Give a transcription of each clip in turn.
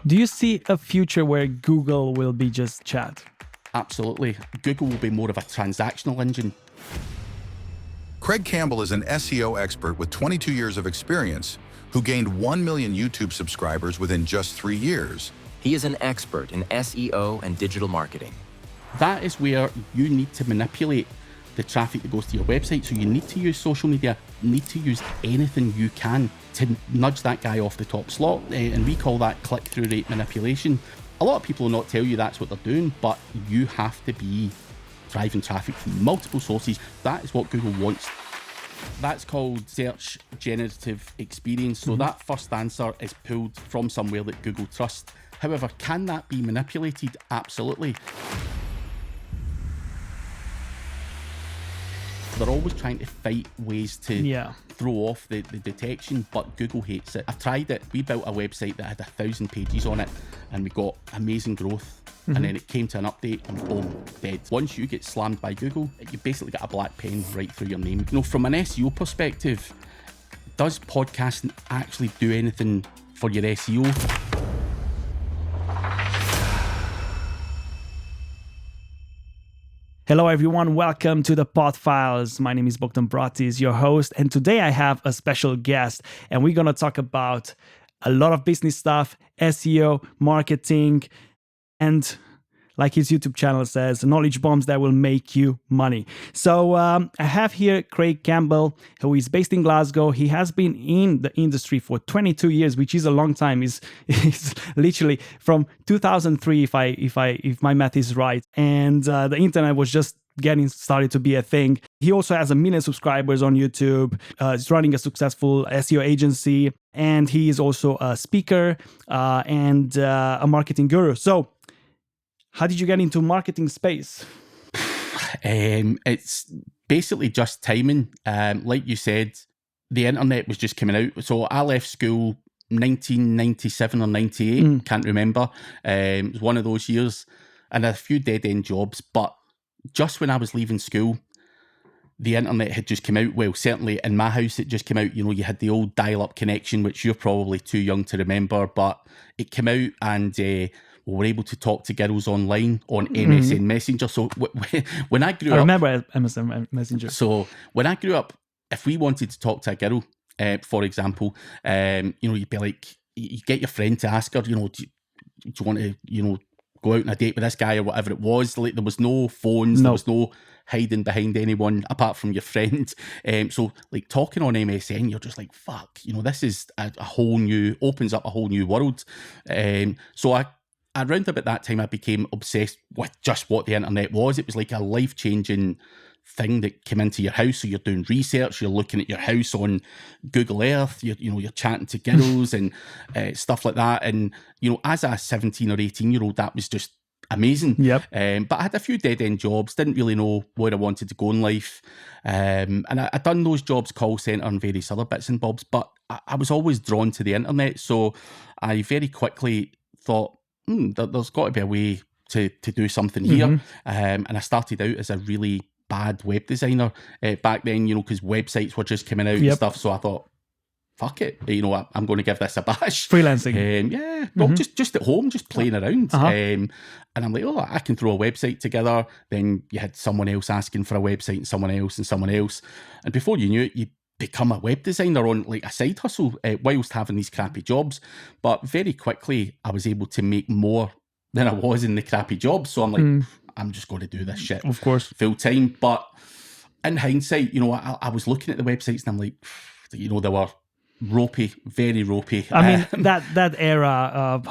Do you see a future where Google will be just chat? Absolutely. Google will be more of a transactional engine. Craig Campbell is an SEO expert with 22 years of experience who gained 1 million YouTube subscribers within just 3 years. He is an expert in SEO and digital marketing. That is where you need to manipulate the traffic that goes to your website. So you need to use social media, need to use anything you can to nudge that guy off the top slot. And we call that click-through rate manipulation. A lot of people will not tell you that's what they're doing, but you have to be driving traffic from multiple sources. That is what Google wants. That's called search generative experience. So that first answer is pulled from somewhere that Google trusts. However, can that be manipulated? Absolutely. They're always trying to fight ways to throw off the detection, but Google hates it. I've tried it. We built a website that had 1,000 pages on it and we got amazing growth. And then it came to an update and boom, dead. Once you get slammed by Google, you basically get a black pen right through your name. You know, from an SEO perspective, does podcasting actually do anything for your SEO? Hello everyone, welcome to the Pod Files. My name is Bogdan Bratis, your host, and today I have a special guest, and we're gonna talk about a lot of business stuff, SEO, marketing, and like his YouTube channel says, knowledge bombs that will make you money. So I have here Craig Campbell, who is based in Glasgow. He has been in the industry for 22 years, which is a long time. He's literally from 2003, if my math is right. And the internet was just getting started to be a thing. He also has 1 million subscribers on YouTube. He's running a successful SEO agency, and he is also a speaker and a marketing guru. So how did you get into marketing space? It's basically just timing. Like you said, the internet was just coming out. So I left school 1997 or 98, can't remember. It was one of those years, and a few dead-end jobs. But just when I was leaving school, the internet had just come out. Well, certainly in my house, it just came out. You know, you had the old dial-up connection, which you're probably too young to remember, but it came out and we were able to talk to girls online on MSN Messenger. So when I grew up... I remember MSN Messenger. So when I grew up, if we wanted to talk to a girl, for example, you'd be like, you get your friend to ask her, do you want to, go out on a date with this guy or whatever it was. Like, there was no phones, there was no hiding behind anyone apart from your friend. So like talking on MSN, you're just like, fuck, this is opens up a whole new world. So around about that time, I became obsessed with just what the internet was. It was like a life-changing thing that came into your house. So you're doing research, you're looking at your house on Google Earth, you're chatting to girls and stuff like that. And, as a 17 or 18-year-old, that was just amazing. Yep. But I had a few dead-end jobs, didn't really know where I wanted to go in life. And I'd done those jobs, call centre and various other bits and bobs, but I was always drawn to the internet. So I very quickly thought, there's got to be a way to do something here. And I started out as a really bad web designer back then, because websites were just coming out and stuff. So I thought, fuck it, I'm going to give this a bash. Freelancing. Well, just at home, just playing around. And I'm like, I can throw a website together. Then you had someone else asking for a website and someone else. And before you knew it, you become a web designer on like a side hustle whilst having these crappy jobs. But very quickly, I was able to make more than I was in the crappy jobs. So I'm like, I'm just going to do this shit, of course, full time. But in hindsight, I was looking at the websites and I'm like, they were ropey, very ropey. I mean, that era,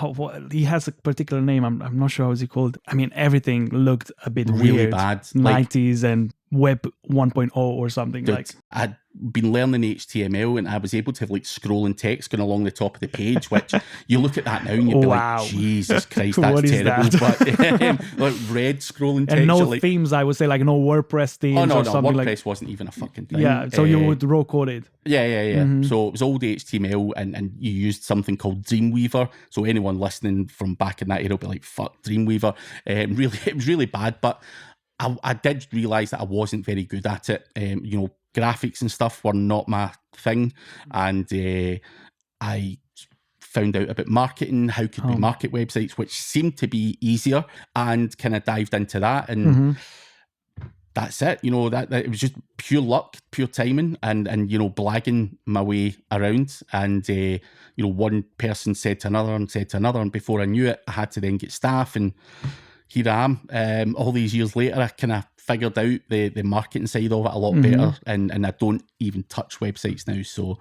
he has a particular name. I'm not sure how it's called. I mean, everything looked a bit really weird. Bad. 90s and Web 1.0 or something. Dude, like. I'd been learning HTML and I was able to have like scrolling text going along the top of the page, which you look at that now and you'd be like, Jesus Christ, that's terrible. That? But like red scrolling text. And no like, themes, I would say, like no WordPress themes. Oh, no, something WordPress wasn't even a fucking thing. Yeah, so you would raw code it. Yeah. So it was old HTML and you used something called Dreamweaver. So anyone listening from back in that era will be like, fuck Dreamweaver. It was really bad, but I did realise that I wasn't very good at it. Graphics and stuff were not my thing. And I found out about marketing, how could we market websites, which seemed to be easier, and kind of dived into that. And that's it. You know, that it was just pure luck, pure timing, and you know, blagging my way around. And you know, one person said to another and said to another, and before I knew it, I had to then get staff, and here I am. All these years later, I kind of figured out the marketing side of it a lot better, and I don't even touch websites now. So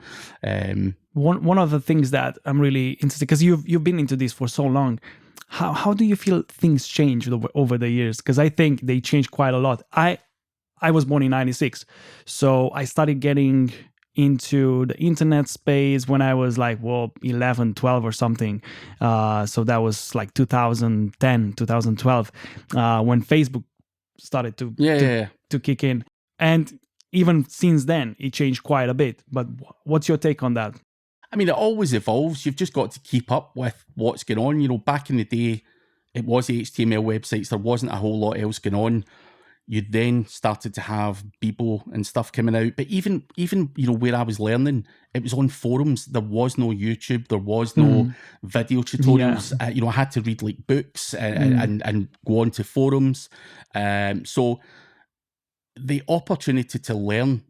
one of the things that I'm really interested, because you've been into this for so long, how do you feel things changed over the years? Because I think they changed quite a lot. I was born in 96, so I started getting into the internet space when I was like, 11, 12 or something. So that was like 2010, 2012, when Facebook started to kick in. And even since then, it changed quite a bit. But what's your take on that? I mean, it always evolves. You've just got to keep up with what's going on. You know, back in the day, it was HTML websites. There wasn't a whole lot else going on. You then started to have Bebo and stuff coming out. But even you know, where I was learning, it was on forums. There was no YouTube. There was no video tutorials. Yeah. You know, I had to read like books and go on to forums. So the opportunity to learn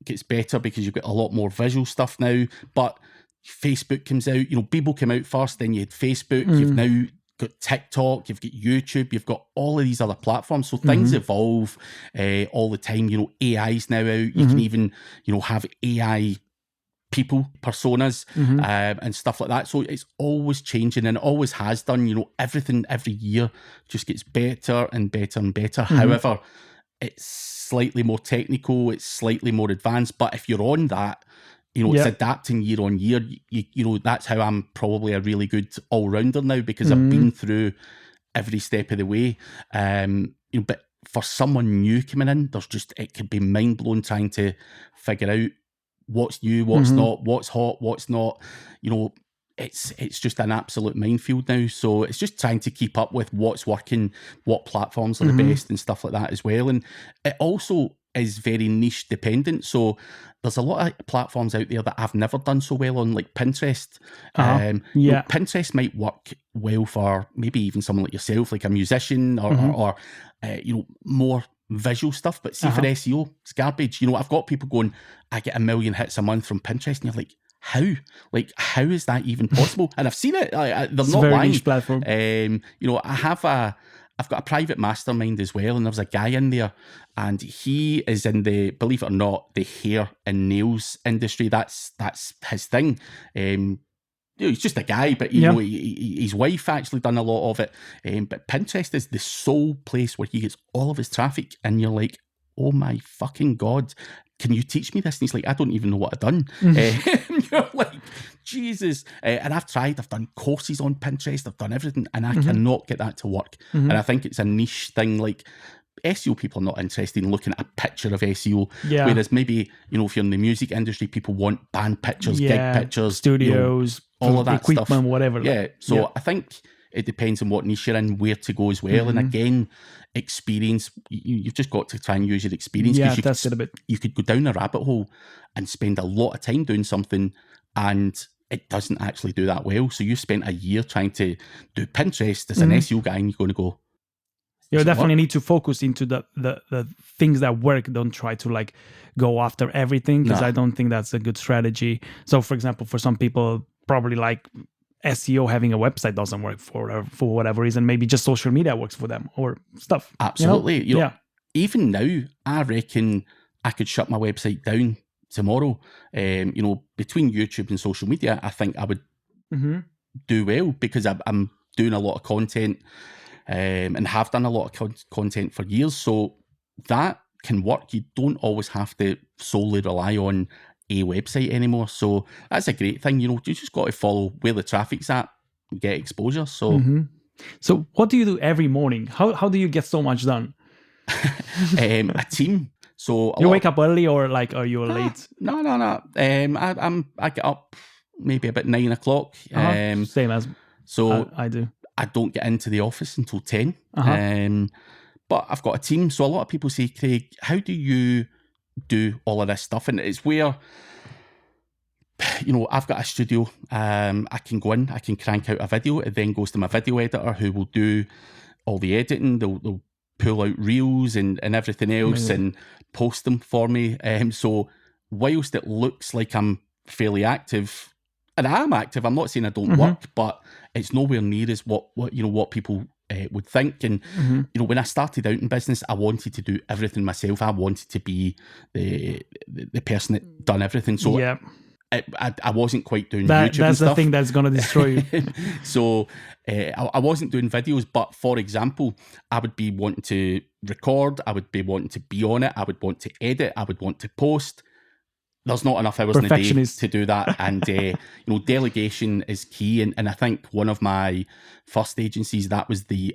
gets better because you've got a lot more visual stuff now. But Facebook comes out. You know, Bebo came out first. Then you had Facebook. You've now got TikTok, you've got YouTube, you've got all of these other platforms. So things evolve all the time. You know, AI's now out. You can even, you know, have AI people, personas, and stuff like that. So it's always changing, and it always has done. You know, everything every year just gets better and better and better. However, it's slightly more technical, it's slightly more advanced. But if you're on that, you know, it's adapting year on year. You know, that's how I'm probably a really good all-rounder now, because I've been through every step of the way. You know, but for someone new coming in, it could be mind-blowing trying to figure out what's new, what's not, what's hot, what's not. You know, it's just an absolute minefield now. So it's just trying to keep up with what's working, what platforms are the best and stuff like that as well. And it also is very niche dependent. So there's a lot of platforms out there that I've never done so well on, like Pinterest. You know, Pinterest might work well for maybe even someone like yourself, like a musician or you know, more visual stuff. But see, for SEO, it's garbage. You know, I've got people going, I get 1 million hits a month from Pinterest, and you're like, how? Like, how is that even possible? And I've seen it. They're not very lying. niche platform. You know, I've got a private mastermind as well, and there's a guy in there, and he is in the, believe it or not, the hair and nails industry. That's his thing. You know, he's just a guy, but you know, his wife actually done a lot of it. But Pinterest is the sole place where he gets all of his traffic, and you're like, oh my fucking God, can you teach me this? And he's like, I don't even know what I've done. You're like, Jesus. And I've tried, I've done courses on Pinterest, I've done everything, and I cannot get that to work. And I think it's a niche thing. Like, SEO people are not interested in looking at a picture of SEO. Whereas maybe, you know, if you're in the music industry, people want band pictures, gig pictures, studios, you know, all of that equipment, stuff. whatever. So I think it depends on what niche you're in, where to go as well. And again, experience, you've just got to try and use your experience. That's it a bit. You could go down a rabbit hole and spend a lot of time doing something, and it doesn't actually do that well. So you spent a year trying to do Pinterest as an SEO guy, and you're going to go, you definitely need to focus into the things that work. Don't try to like go after everything, because I don't think that's a good strategy. So for example, for some people, probably like SEO, having a website doesn't work for whatever reason. Maybe just social media works for them or stuff. Absolutely. You know? Even now, I reckon I could shut my website down tomorrow. You know, between YouTube and social media, I think I would do well, because I'm doing a lot of content and have done a lot of content for years. So that can work. You don't always have to solely rely on a website anymore. So that's a great thing. You know, you just got to follow where the traffic's at and get exposure. So So what do you do every morning? How do you get so much done? A team. So you wake up early, or like, are you late? No. I get up maybe about 9 o'clock. Same as I do. I don't get into the office until 10. But I've got a team. So a lot of people say, Craig, how do you do all of this stuff? And it's where I've got a studio. I can go in, I can crank out a video. It then goes to my video editor who will do all the editing. They'll pull out reels and everything else and post them for me. So whilst it looks like I'm fairly active, and I am active, I'm not saying I don't work, but it's nowhere near as what people would think. And when I started out in business, I wanted to do everything myself. I wanted to be the person that done everything. So I wasn't quite doing YouTube and stuff. That's the thing that's going to destroy you. So I wasn't doing videos, but for example, I would be wanting to record, I would be wanting to be on it, I would want to edit, I would want to post. There's not enough hours in a day to do that. And, delegation is key. And I think one of my first agencies, that was the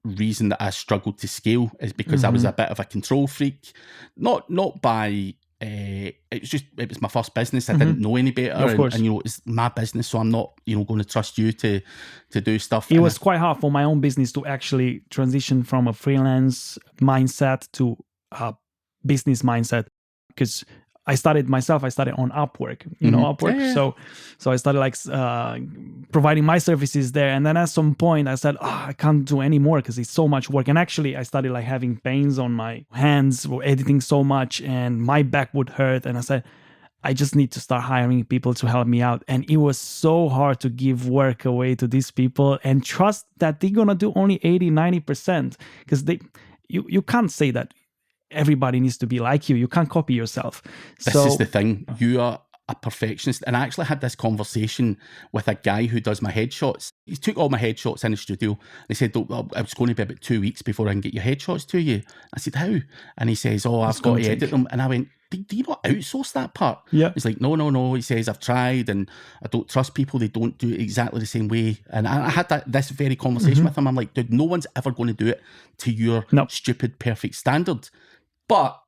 reason that I struggled to scale, is because I was a bit of a control freak. Not by... it was my first business. I didn't know any better. Of course. And it's my business, so I'm not, going to trust you to do stuff. It was quite hard for my own business to actually transition from a freelance mindset to a business mindset, because I started on Upwork, Upwork. Yeah. So I started providing my services there. And then at some point I said, I can't do any more because it's so much work. And actually I started having pains on my hands for editing so much, and my back would hurt. And I said, I just need to start hiring people to help me out. And it was so hard to give work away to these people and trust that they're going to do only 80-90%, because you can't say that everybody needs to be like you. You can't copy yourself. This is the thing. You are a perfectionist. And I actually had this conversation with a guy who does my headshots. He took all my headshots in the studio. And he said, it's going to be about 2 weeks before I can get your headshots to you. I said, how? And he says, I've got to edit them. And I went, do you not outsource that part? Yeah. He's like, no. He says, I've tried and I don't trust people. They don't do it exactly the same way. And I had this very conversation with him. I'm like, dude, no one's ever going to do it to your stupid, perfect standard. But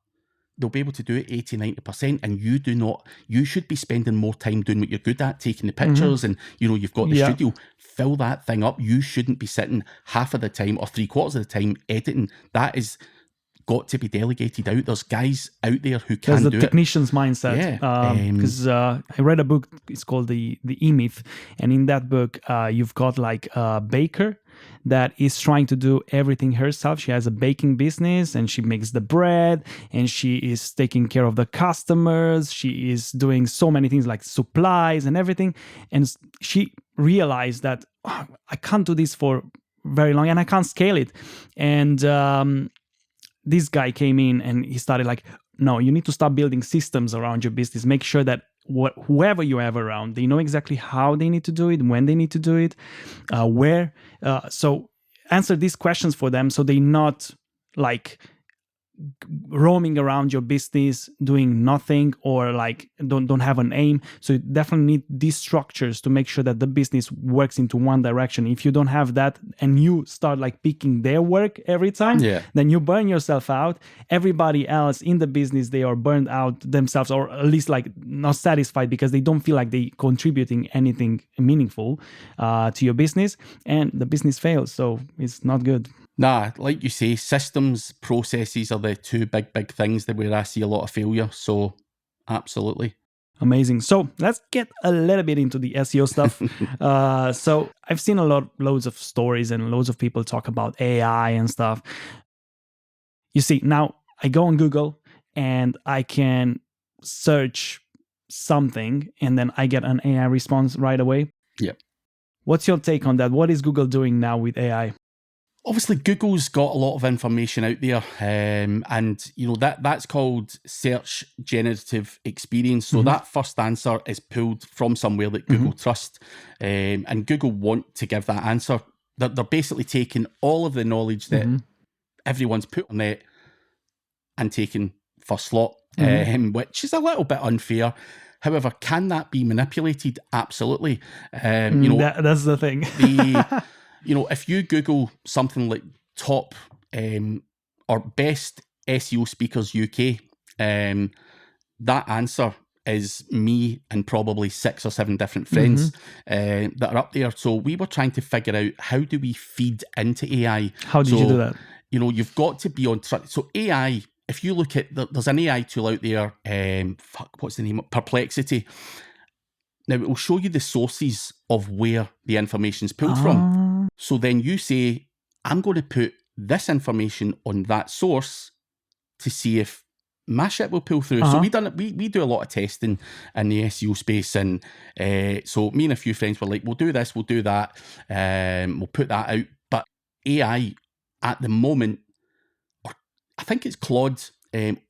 they'll be able to do it 80-90%, and you should be spending more time doing what you're good at, taking the pictures, and you've got the studio, fill that thing up. You shouldn't be sitting half of the time or 3/4 of the time editing. That is got to be delegated out. There's guys out there who can do it. There's the technician's mindset. Because I read a book, it's called the E-Myth, and in that book you've got a baker that is trying to do everything herself. She has a baking business and she makes the bread and she is taking care of the customers. She is doing so many things like supplies and everything. And she realized that I can't do this for very long and I can't scale it. And this guy came in and he started no, you need to start building systems around your business. Make sure that whoever you have around, they know exactly how they need to do it, when they need to do it, where. So answer these questions for them so they're not roaming around your business doing nothing or don't have an aim. So you definitely need these structures to make sure that the business works into one direction. If you don't have that and you start picking their work every time, then you burn yourself out. Everybody else in the business, they are burned out themselves, or at least not satisfied because they don't feel like they contributing anything meaningful to your business, and the business fails. So it's not good. Nah, like you say, systems, processes are the two big things where I see a lot of failure. So, absolutely. Amazing. So, let's get a little bit into the SEO stuff. So, I've seen loads of stories and loads of people talk about AI and stuff. You see, now I go on Google and I can search something and then I get an AI response right away. Yep. What's your take on that? What is Google doing now with AI? Obviously, Google's got a lot of information out there, and that's called search generative experience. So that first answer is pulled from somewhere that Google trust, and Google want to give that answer. They're basically taking all of the knowledge that everyone's put on it and taking first slot, which is a little bit unfair. However, can that be manipulated? Absolutely. That's the thing. If you Google something like top or best SEO speakers UK, that answer is me and probably 6 or 7 different friends that are up there. So we were trying to figure out, how do we feed into AI? How did you do that? You've got to be on track. So AI if you look at, there's an AI tool out there, what's the name? Perplexity. Now, it will show you the sources of where the information's pulled from. So then you say, I'm going to put this information on that source to see if my shit will pull through. So we do a lot of testing in the SEO space, and so me and a few friends were like, we'll do this, we'll do that, we'll put that out. But AI at the moment, I think it's Claude,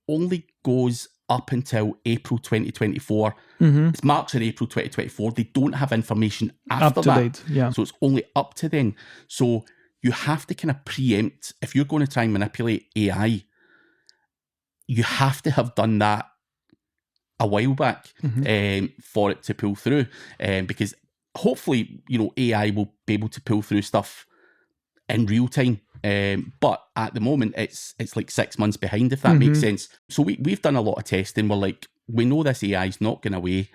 only goes up until April 2024. It's March or April 2024. They don't have information after that. Date, yeah. So it's only up to then. So you have to kind of preempt, if you're going to try and manipulate AI, you have to have done that a while back for it to pull through. Because hopefully, AI will be able to pull through stuff in real time. But at the moment, it's like 6 months behind, if that makes sense. So we've done a lot of testing. We're like, we know this AI is not going away.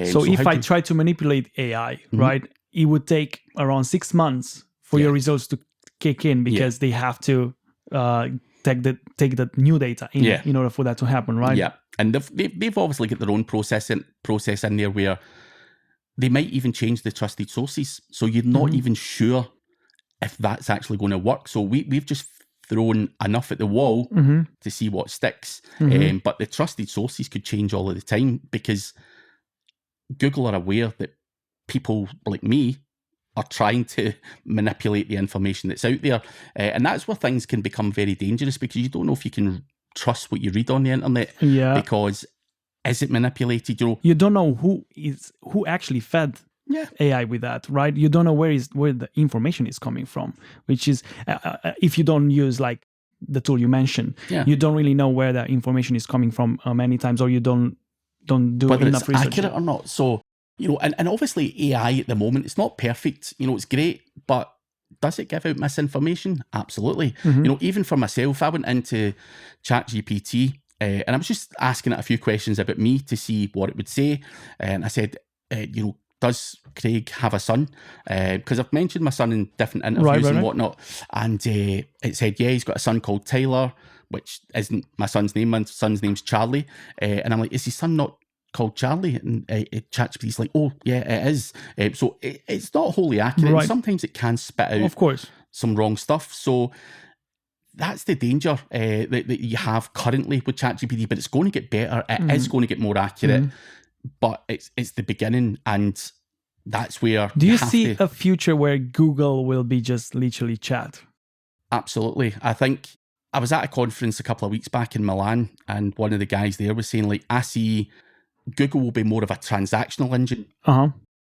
So if I try to manipulate AI, right, it would take around 6 months for your results to kick in, because they have to take the new data in order for that to happen, right? Yeah, and they've obviously got their own process in there where they might even change the trusted sources. So you're not even sure if that's actually going to work. So we've just thrown enough at the wall to see what sticks. But the trusted sources could change all of the time, because Google are aware that people like me are trying to manipulate the information that's out there. And that's where things can become very dangerous, because you don't know if you can trust what you read on the internet. Yeah. Because is it manipulated? You don't know who actually fed AI with that, right? You don't know where the information is coming from, which is if you don't use like the tool you mentioned, you don't really know where the information is coming from many times, or you don't do whether enough it's research accurate or not. So and obviously AI at the moment, it's not perfect. It's great, but does it give out misinformation? Absolutely. Even for myself, I went into ChatGPT and I was just asking it a few questions about me to see what it would say, and I said, does Craig have a son? Because I've mentioned my son in different interviews and whatnot. And it said, yeah, he's got a son called Tyler, which isn't my son's name. My son's name's Charlie. And I'm like, is his son not called Charlie? And ChatGPT's like, oh, yeah, it is. So it's not wholly accurate. Right. Sometimes it can spit out of course some wrong stuff. So that's the danger that you have currently with ChatGPT, but it's going to get better. It is going to get more accurate. But it's the beginning, and that's where do you see a future where Google will be just literally chat? Absolutely. I think I was at a conference a couple of weeks back in Milan, and one of the guys there was saying, like, I see Google will be more of a transactional engine.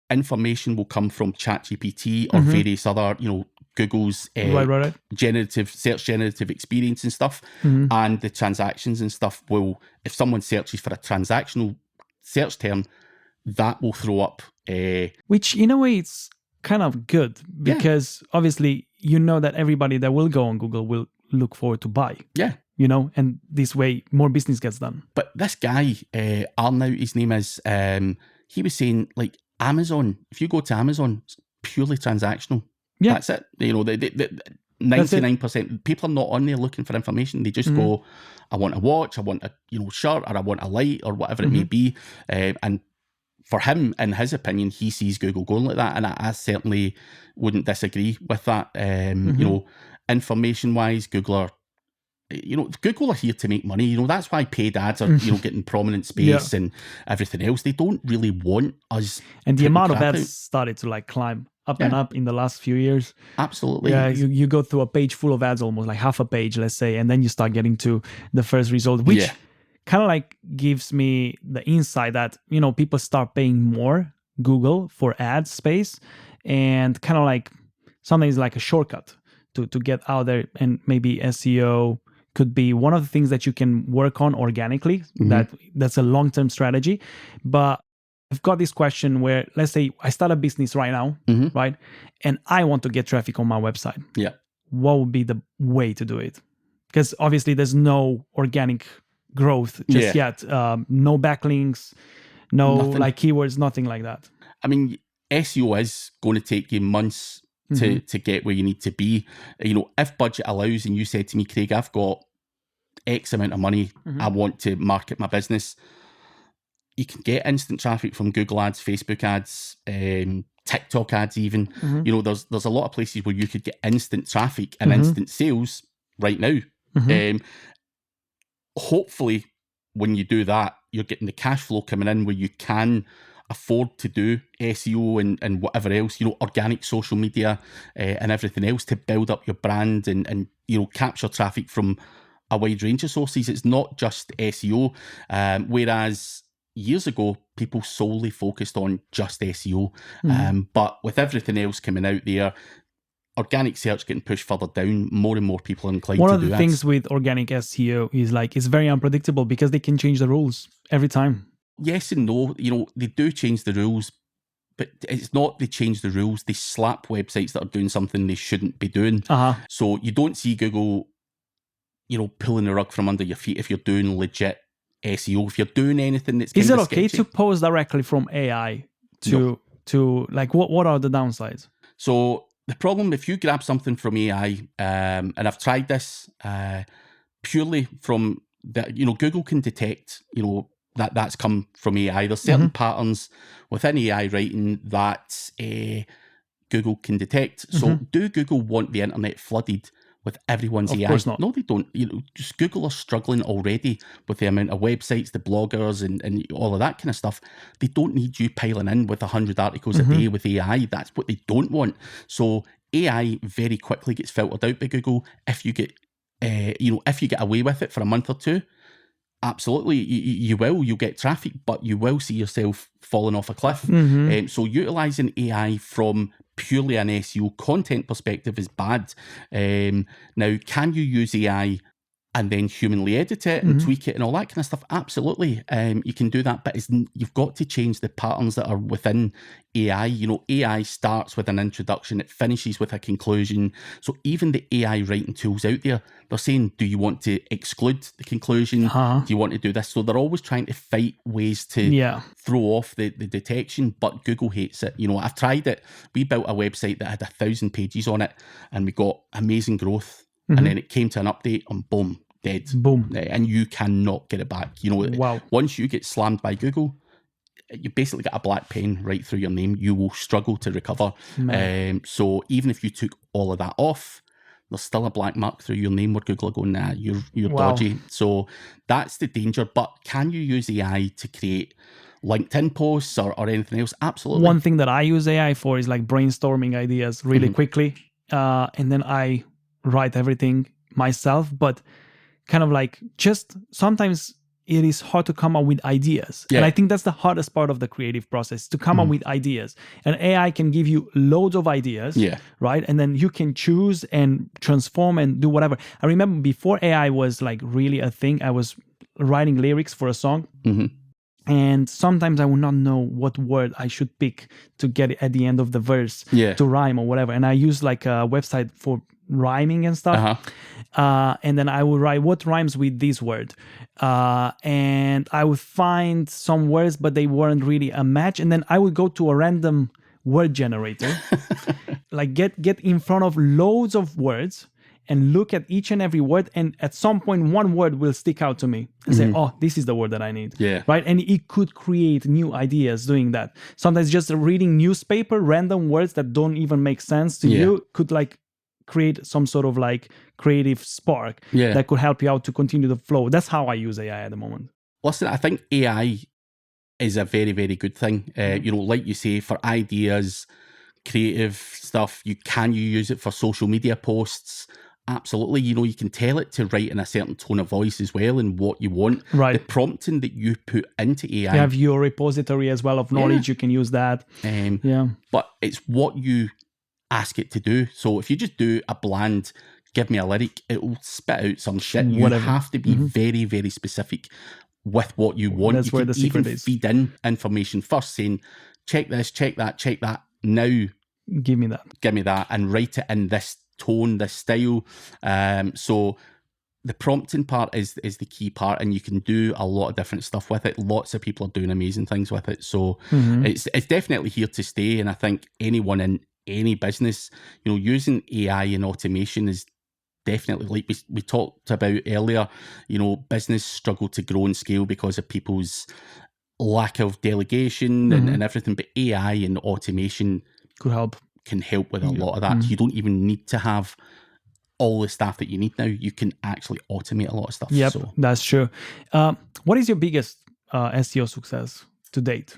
Information will come from ChatGPT or various other, Google's generative experience and stuff, and the transactions and stuff will, if someone searches for a transactional search term, that will throw up which in a way it's kind of good, because obviously that everybody that will go on Google will look forward to buy, and this way more business gets done. But this guy Arnout, his name is, he was saying, like, Amazon, if you go to Amazon, it's purely transactional. That's it. The 99% people are not on there looking for information. They just go, I want a watch, I want a shirt, or I want a light, or whatever it may be. And for him, in his opinion, he sees Google going like that, and I certainly wouldn't disagree with that. Information wise, Google are here to make money. That's why paid ads are getting prominent space and everything else. They don't really want us. And the amount of ads started to climb up and up in the last few years. Absolutely. Yeah, you go through a page full of ads, almost like half a page, let's say, and then you start getting to the first result, which kind of gives me the insight that, people start paying more Google for ad space, and kind of something is like a shortcut to get out there. And maybe SEO could be one of the things that you can work on organically. That's a long-term strategy. But I've got this question where, let's say I start a business right now, right? And I want to get traffic on my website. Yeah. What would be the way to do it? Because obviously there's no organic growth just yet. No backlinks, nothing. Keywords, nothing like that. I mean, SEO is going to take you months to get where you need to be. If budget allows, and you said to me, Craig, I've got X amount of money. I want to market my business. You can get instant traffic from Google ads, Facebook ads, TikTok ads even. You know, there's a lot of places where you could get instant traffic and instant sales right now. Hopefully, when you do that, you're getting the cash flow coming in where you can afford to do SEO and whatever else, you know, organic social media and everything else to build up your brand and you know, capture traffic from a wide range of sources. It's not just SEO. Whereas years ago, people solely focused on just SEO. But with everything else coming out there, organic search getting pushed further down, more and more people are inclined to do One of the ads. things with organic SEO is like it's very unpredictable because they can change the rules every time. Yes and no. You know, they do change the rules, but it's not they change the rules. They slap websites that are doing something they shouldn't be doing. So you don't see Google, you know, pulling the rug from under your feet if you're doing legit SEO. If you're doing anything that's Is kind it of okay sketchy. to post directly from AI to like what are the downsides? So the problem, if you grab something from AI, and I've tried this purely from the, you know, Google can detect, you know, that's come from AI. There's certain patterns within AI writing that Google can detect. So do Google want the internet flooded with everyone's AI? Of course not. No, they don't. You know, just Google are struggling already with the amount of websites, the bloggers, and all of that kind of stuff. They don't need you piling in with 100 articles a day with AI. That's what they don't want. So AI very quickly gets filtered out by Google. If you get, you know, if you get away with it for a month or two, absolutely, you will. You'll get traffic, but you will see yourself falling off a cliff. So utilising AI from purely an SEO content perspective is bad. Now, can you use AI and then humanly edit it and tweak it and all that kind of stuff? Absolutely. You can do that, but you've got to change the patterns that are within AI. You know, AI starts with an introduction, it finishes with a conclusion. So even the AI writing tools out there, they're saying, do you want to exclude the conclusion? Do you want to do this? So they're always trying to fight ways to throw off the detection, but Google hates it. You know, I've tried it. We built a website that had 1,000 pages on it and we got amazing growth. And then it came to an update and boom, dead. Boom. And you cannot get it back. You know, once you get slammed by Google, you basically get a black pen right through your name. You will struggle to recover. So even if you took all of that off, there's still a black mark through your name where Google are going, nah, you're dodgy. So that's the danger. But can you use AI to create LinkedIn posts or anything else? Absolutely. One thing that I use AI for is like brainstorming ideas really quickly. And then I write everything myself, but kind of like just sometimes it is hard to come up with ideas. And I think that's the hardest part of the creative process, to come up with ideas. And AI can give you loads of ideas, right? And then you can choose and transform and do whatever. I remember before AI was like really a thing, I was writing lyrics for a song. And sometimes I would not know what word I should pick to get it at the end of the verse to rhyme or whatever. And I use like a website for rhyming and stuff. And then I would write what rhymes with this word. And I would find some words, but they weren't really a match. And then I would go to a random word generator, like get in front of loads of words and look at each and every word. And at some point, one word will stick out to me and say, oh, this is the word that I need. Right. And it could create new ideas doing that. Sometimes just reading newspaper, random words that don't even make sense to you could like create some sort of like creative spark that could help you out to continue the flow. That's how I use AI at the moment. Listen, I think AI is a very, very good thing. You know, like you say, for ideas, creative stuff, you use it for social media posts. Absolutely. You know, you can tell it to write in a certain tone of voice as well and what you want. Right. The prompting that you put into AI. You have your repository as well of knowledge. You can use that. But it's what you ask it to do. So if you just do a bland, give me a lyric, it will spit out some shit. You have to be very, very specific with what you want. That's you where the secret even is. Feed in information first, saying, check this, check that, check that. Now, give me that, and write it in this tone, this style. So the prompting part is the key part, and you can do a lot of different stuff with it. Lots of people are doing amazing things with it. So it's definitely here to stay. And I think anyone in any business, you know, using AI and automation is definitely, like we talked about earlier, business struggle to grow and scale because of people's lack of delegation and everything. But AI and automation Could help. can help with a lot of that. You don't even need to have all the staff that you need now. You can actually automate a lot of stuff. Yep, So that's true. What is your biggest SEO success to date?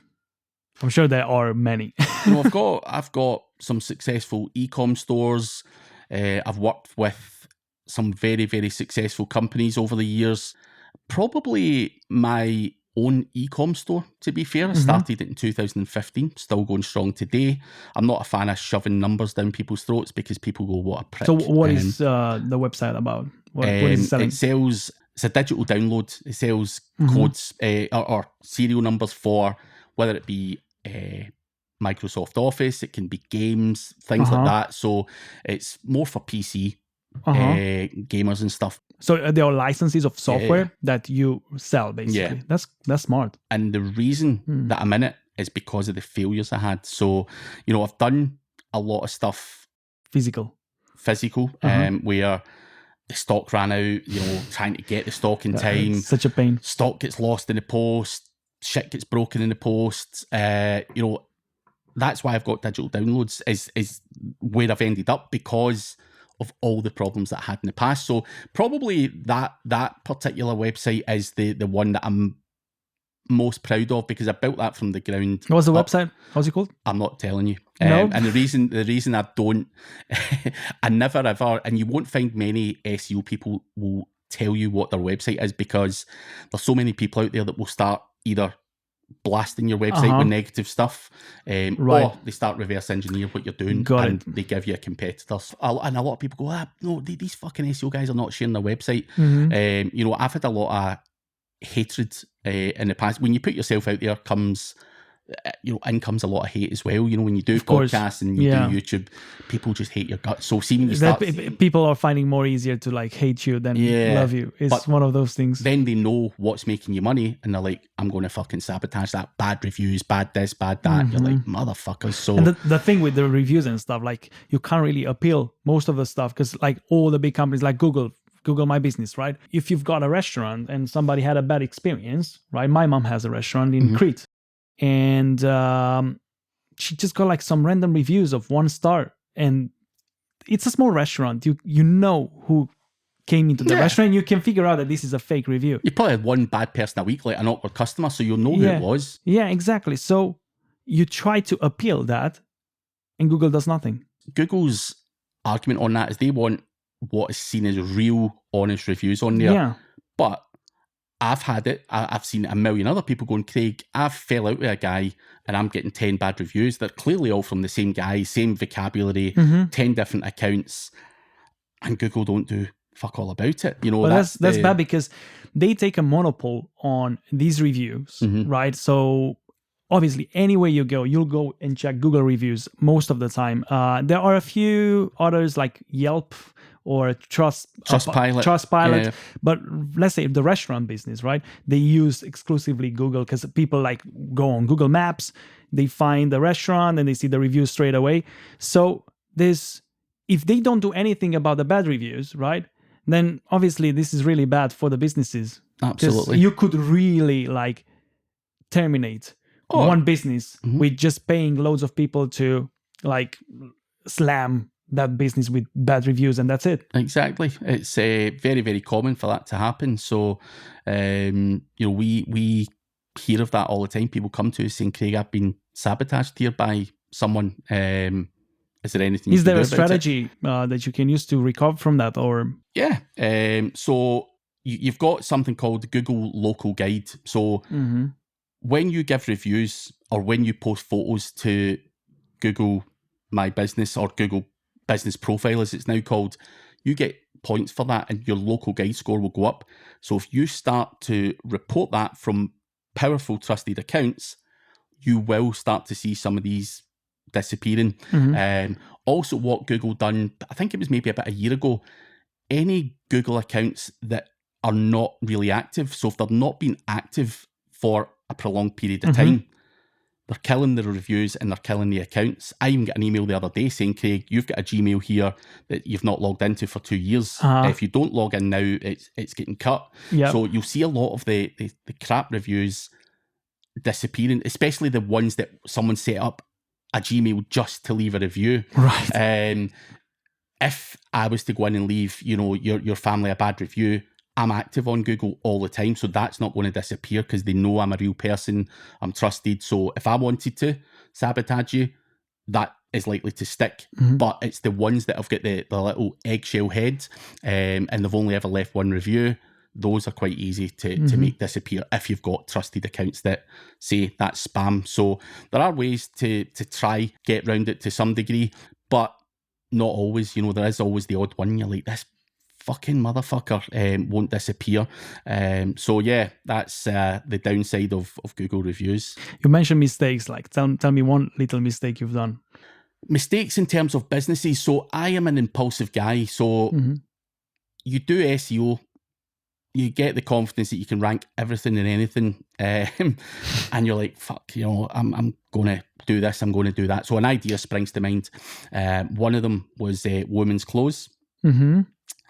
I'm sure there are many. I've got some successful e-com stores. I've worked with some very, very successful companies over the years. Probably my own e-com store, to be fair. I started it in 2015, still going strong today. I'm not a fan of shoving numbers down people's throats because people go, what a prick. So what is the website about? What is it selling? It's a digital download. It sells codes or serial numbers for whether it be Microsoft Office, it can be games, things like that. So it's more for PC gamers and stuff. So there are licenses of software that you sell, basically. Yeah. That's smart. And the reason that I'm in it is because of the failures I had. So, I've done a lot of stuff physical, where the stock ran out, trying to get the stock in time. It's such a pain. Stock gets lost in the post, shit gets broken in the post. That's why I've got digital downloads is where I've ended up because of all the problems that I had in the past. So probably that particular website is the one that I'm most proud of because I built that from the ground. What was the website? How's it called? I'm not telling you. No. And the reason I don't, I never ever, and you won't find many SEO people will tell you what their website is because there's so many people out there that will start either blasting your website with negative stuff, or they start reverse engineer what you're doing they give you a competitor. And a lot of people go, no, these fucking SEO guys are not sharing their website. I've had a lot of hatred in the past. When you put yourself out there comes in comes a lot of hate as well. When you do podcasts and you do YouTube, people just hate your guts. So see when you start, people are finding more easier to like hate you than love you. It's one of those things. Then they know what's making you money, and they're like, "I'm going to fucking sabotage that. Bad reviews, bad this, bad that." You're like, motherfuckers. So and the thing with the reviews and stuff, like you can't really appeal most of the stuff because like all the big companies like Google My Business, right? If you've got a restaurant and somebody had a bad experience, right? My mom has a restaurant in Crete. And she just got like some random reviews of 1 star, and it's a small restaurant. You know who came into the restaurant. You can figure out that this is a fake review. You probably had one bad person a week, like an awkward customer, so you'll know who it was. Yeah, exactly. So you try to appeal that, and Google does nothing. Google's argument on that is they want what is seen as real, honest reviews on there. Yeah, but I've had it. I've seen a million other people going, Craig, I fell out with a guy and I'm getting 10 bad reviews. They're clearly all from the same guy, same vocabulary, 10 different accounts. And Google don't do fuck all about it. But that's bad because they take a monopoly on these reviews, right? So obviously, anywhere you go, you'll go and check Google reviews most of the time. There are a few others like Yelp or Trustpilot. But let's say the restaurant business, right? They use exclusively Google because people like go on Google Maps, they find the restaurant and they see the reviews straight away. So if they don't do anything about the bad reviews, right? Then obviously this is really bad for the businesses. Absolutely. You could really like terminate one business with just paying loads of people to like slam that business with bad reviews, and that's it. Exactly. It's very, very common for that to happen. So, we hear of that all the time. People come to us saying, Craig, I've been sabotaged here by someone. Is there anything you can do about it? Is there a strategy that you can use to recover from that? Or yeah. So you've got something called Google Local Guide. So when you give reviews or when you post photos to Google My Business or Google Business Profile, as it's now called, you get points for that and your local guide score will go up. So if you start to report that from powerful, trusted accounts, you will start to see some of these disappearing. Also, what Google done, I think it was maybe about a year ago, any Google accounts that are not really active, so if they've not been active for a prolonged period of time, they're killing the reviews and they're killing the accounts. I even got an email the other day saying, Craig, you've got a Gmail here that you've not logged into for 2 years. If you don't log in now, it's getting cut. Yep. So you'll see a lot of the crap reviews disappearing, especially the ones that someone set up a Gmail just to leave a review. Right. If I was to go in and leave, your family a bad review, I'm active on Google all the time, so that's not going to disappear because they know I'm a real person, I'm trusted. So if I wanted to sabotage you, that is likely to stick. But it's the ones that have got the little eggshell head and they've only ever left one review. Those are quite easy to make disappear if you've got trusted accounts that say that's spam. So there are ways to try get around it to some degree, but not always. There is always the odd one. You're like, this fucking motherfucker won't disappear. So yeah, that's the downside of Google reviews. You mentioned mistakes. Like, tell me one little mistake you've done. Mistakes in terms of businesses. So I am an impulsive guy. So you do SEO, you get the confidence that you can rank everything and anything, and you're like, fuck, I'm going to do this, I'm going to do that. So an idea springs to mind. One of them was women's clothes.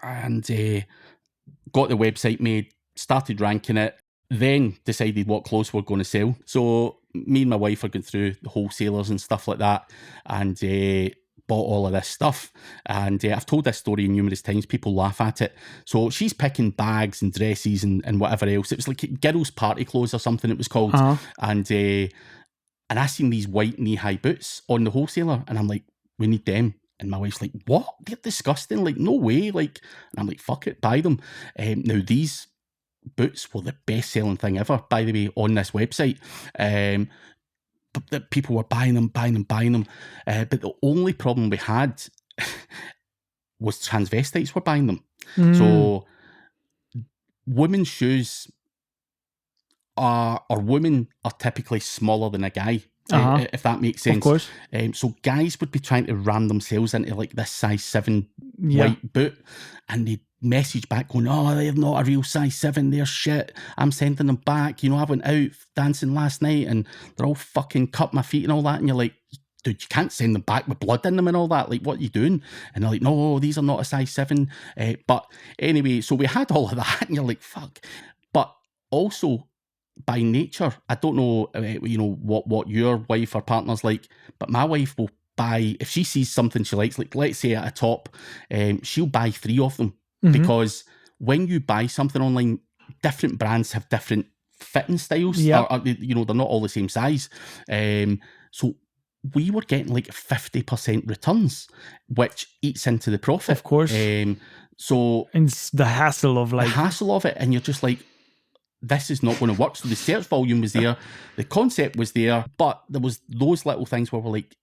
And got the website made, started ranking it, then decided what clothes we're going to sell. So me and my wife are going through the wholesalers and stuff like that, and bought all of this stuff. And I've told this story numerous times. People laugh at it. So she's picking bags and dresses and whatever else. It was like girls' party clothes or something it was called. And I seen these white knee-high boots on the wholesaler, and I'm like, we need them. And my wife's like, what? They're disgusting. Like, no way. Like, and I'm like, fuck it, buy them. Now, these boots were the best-selling thing ever, by the way, on this website. But the people were buying them. But the only problem we had was transvestites were buying them. So women's shoes or women are typically smaller than a guy. If that makes sense. Of course. So guys would be trying to ram themselves into like this size 7 white boot, and they'd message back going, oh, they're not a real size 7, they're shit, I'm sending them back, I went out dancing last night and they're all fucking cut my feet and all that. And you're like, dude, you can't send them back with blood in them and all that, like, what are you doing? And they're like, no, these are not a size 7. But anyway, so we had all of that, and you're like, fuck. But also, by nature, I don't know, what your wife or partner's like, but my wife will buy, if she sees something she likes, like let's say at a top, she'll buy 3 of them, because when you buy something online, different brands have different fitting styles. They're not all the same size. So we were getting like 50% returns, which eats into the profit. Of course. So it's the hassle of it, and you're just like, this is not going to work. So the search volume was there, the concept was there, but there was those little things where we're like,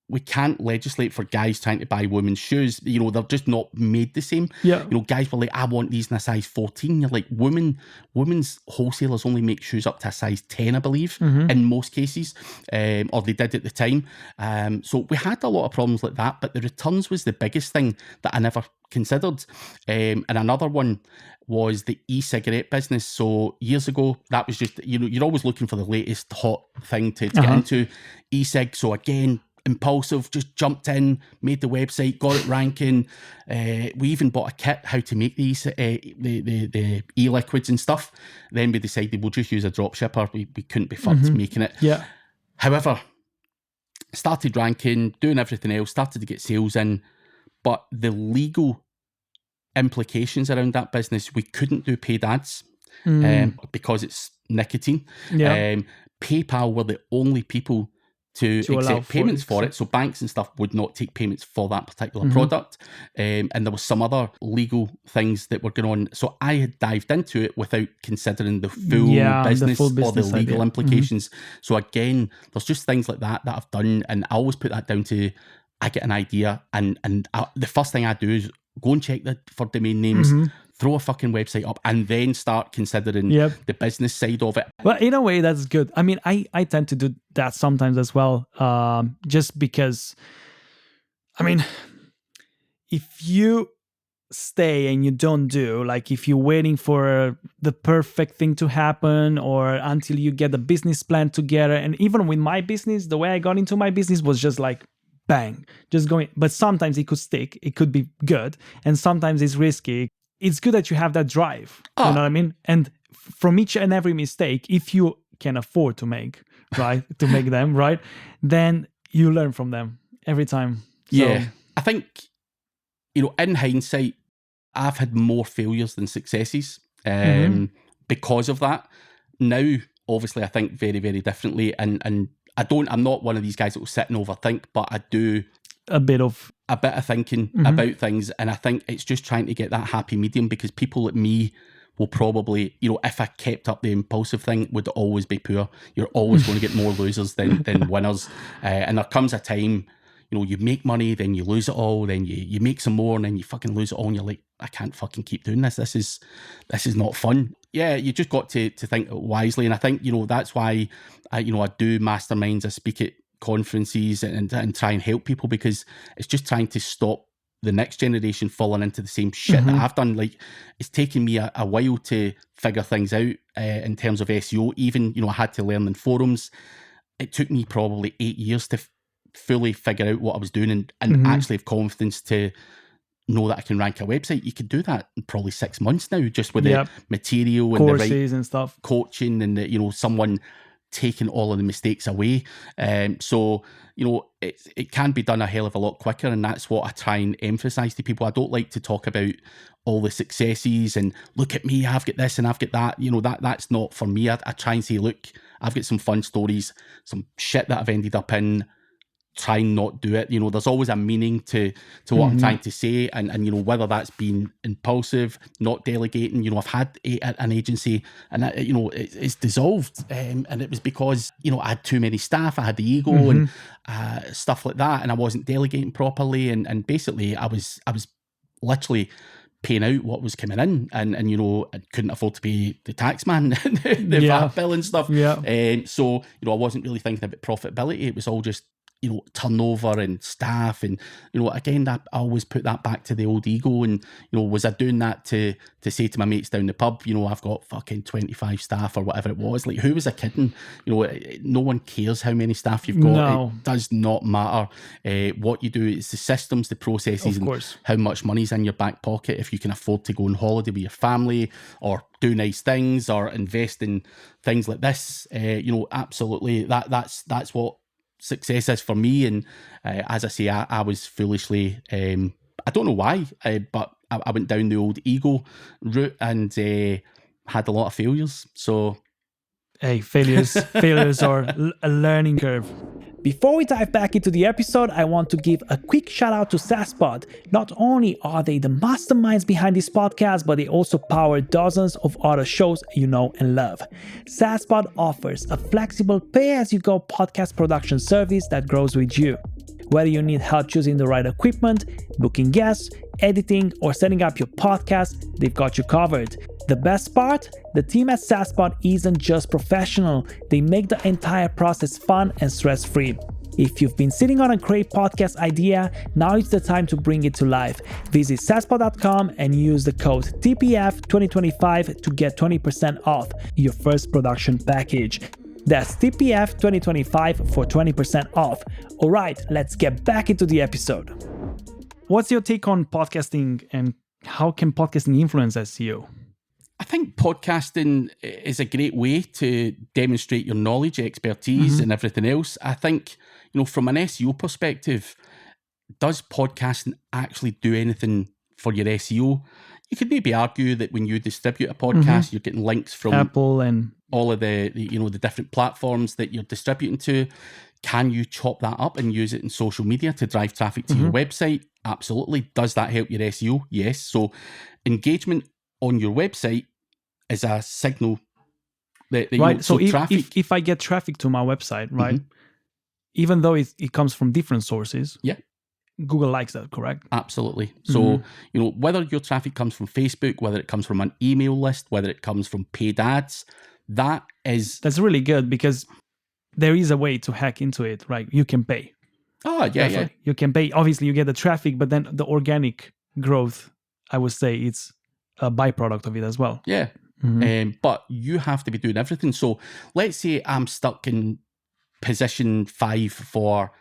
we can't legislate for guys trying to buy women's shoes. They're just not made the same. Guys were like, I want these in a size 14. You're like, women's wholesalers only make shoes up to a size 10, I believe, in most cases, or they did at the time. So we had a lot of problems like that, but the returns was the biggest thing that I never considered. And another one was the e-cigarette business. So years ago, that was just, you're always looking for the latest hot thing to get into. E-cig, so again, impulsive, just jumped in, made the website, got it ranking. We even bought a kit how to make these the e-liquids and stuff. Then we decided we'll just use a drop shipper. We couldn't be fucked making it. However, started ranking, doing everything else, started to get sales in, but the legal implications around that business, we couldn't do paid ads because it's nicotine. PayPal were the only people to accept payments for it. So banks and stuff would not take payments for that particular product. And there was some other legal things that were going on. So I had dived into it without considering the full business or the legal implications. So again, there's just things like that I've done. And I always put that down to, I get an idea and the first thing I do is go and check for domain names, throw a fucking website up, and then start considering the business side of it. Well, in a way, that's good. I mean, I tend to do that sometimes as well, just because, I mean, if you stay and you don't do, like if you're waiting for the perfect thing to happen or until you get the business plan together. And even with my business, the way I got into my business was just like bang, just going. But sometimes it could stick, it could be good, and sometimes it's risky. It's good that you have that drive, you know what I mean? And from each and every mistake, if you can afford to make, right, to make them, right, then you learn from them every time. So, I think, in hindsight, I've had more failures than successes because of that. Now, obviously, I think very, very differently. And I'm not one of these guys that will sit and overthink, but I do a bit of thinking about things. And I think it's just trying to get that happy medium, because people like me will probably, if I kept up the impulsive thing, would always be poor. You're always going to get more losers than winners. And there comes a time, you make money, then you lose it all, then you make some more, and then you fucking lose it all, and you're like, I can't fucking keep doing this. This is not fun. Yeah, you just got to think wisely. And I think, that's why I do masterminds, I speak at conferences and try and help people, because it's just trying to stop the next generation falling into the same shit that I've done. Like, it's taken me a while to figure things out in terms of SEO. Even, I had to learn in forums. It took me probably 8 years to fully figure out what I was doing and actually have confidence to know that I can rank a website. You could do that in probably 6 months now, just with the material and courses the right and stuff, coaching, and someone taking all of the mistakes away. So it can be done a hell of a lot quicker, and that's what I try and emphasize to people. I don't like to talk about all the successes and look at me, I've got this and I've got that. That's not for me. I try and say, look, I've got some fun stories, some shit that I've ended up in. Try and not do it. There's always a meaning to what I'm trying to say, and whether that's been impulsive, not delegating. I've had an agency, and it's dissolved, and it was because I had too many staff, I had the ego and stuff like that, and I wasn't delegating properly, and basically I was literally paying out what was coming in, and I couldn't afford to pay the tax man, the VAT bill and stuff. So I wasn't really thinking about profitability. It was all just turnover and staff, and again, that I always put that back to the old ego. And was I doing that to say to my mates down the pub, I've got fucking 25 staff or whatever it was? Like, who was I kidding? No one cares how many staff you've got. No. It does not matter. What you do is the systems, the processes, and how much money's in your back pocket. If you can afford to go on holiday with your family, or do nice things, or invest in things like this, absolutely, that's what success is for me. And as I say, I was foolishly, I don't know why, but I went down the old ego route and had a lot of failures. So, hey, failures are a learning curve. Before we dive back into the episode, I want to give a quick shout out to SaaSpot. Not only are they the masterminds behind this podcast, but they also power dozens of other shows you know and love. SaaSpot offers a flexible pay-as-you-go podcast production service that grows with you. Whether you need help choosing the right equipment, booking guests, editing, or setting up your podcast, they've got you covered. The best part? The team at SaaSpot isn't just professional, they make the entire process fun and stress-free. If you've been sitting on a great podcast idea, now it's the time to bring it to life. Visit SaaSpot.com and use the code TPF2025 to get 20% off your first production package. That's TPF2025 for 20% off. Alright, let's get back into the episode. What's your take on podcasting, and how can podcasting influence SEO? I think podcasting is a great way to demonstrate your knowledge, expertise, and everything else. I think, from an SEO perspective, does podcasting actually do anything for your SEO? You could maybe argue that when you distribute a podcast, you're getting links from Apple and all of the different platforms that you're distributing to. Can you chop that up and use it in social media to drive traffic to your website? Absolutely. Does that help your SEO? Yes. So engagement on your website is a signal that right. So traffic. if I get traffic to my website, right, even though it comes from different sources, Google likes that, correct? Absolutely. So, whether your traffic comes from Facebook, whether it comes from an email list, whether it comes from paid ads, that's really good, because there is a way to hack into it, right? You can pay. Oh, yeah, Definitely. You can pay. Obviously, you get the traffic, but then the organic growth I would say it's a byproduct of it as well. Yeah. But you have to be doing everything. So let's say I'm stuck in position 5 for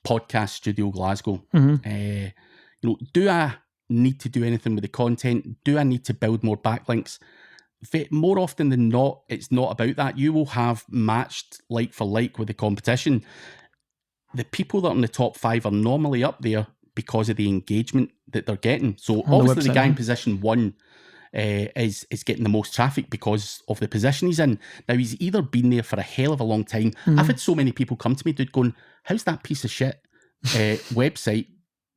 Podcast Studio Glasgow. Do I need to do anything with the content? Do I need to build more backlinks? More often than not, it's not about that. You will have matched like for like with the competition. The people that are in the top 5 are normally up there because of the engagement that they're getting. So obviously the guy in position 1 is getting the most traffic because of the position he's in. Now, he's either been there for a hell of a long time. I've had so many people come to me, dude, going, how's that piece of shit website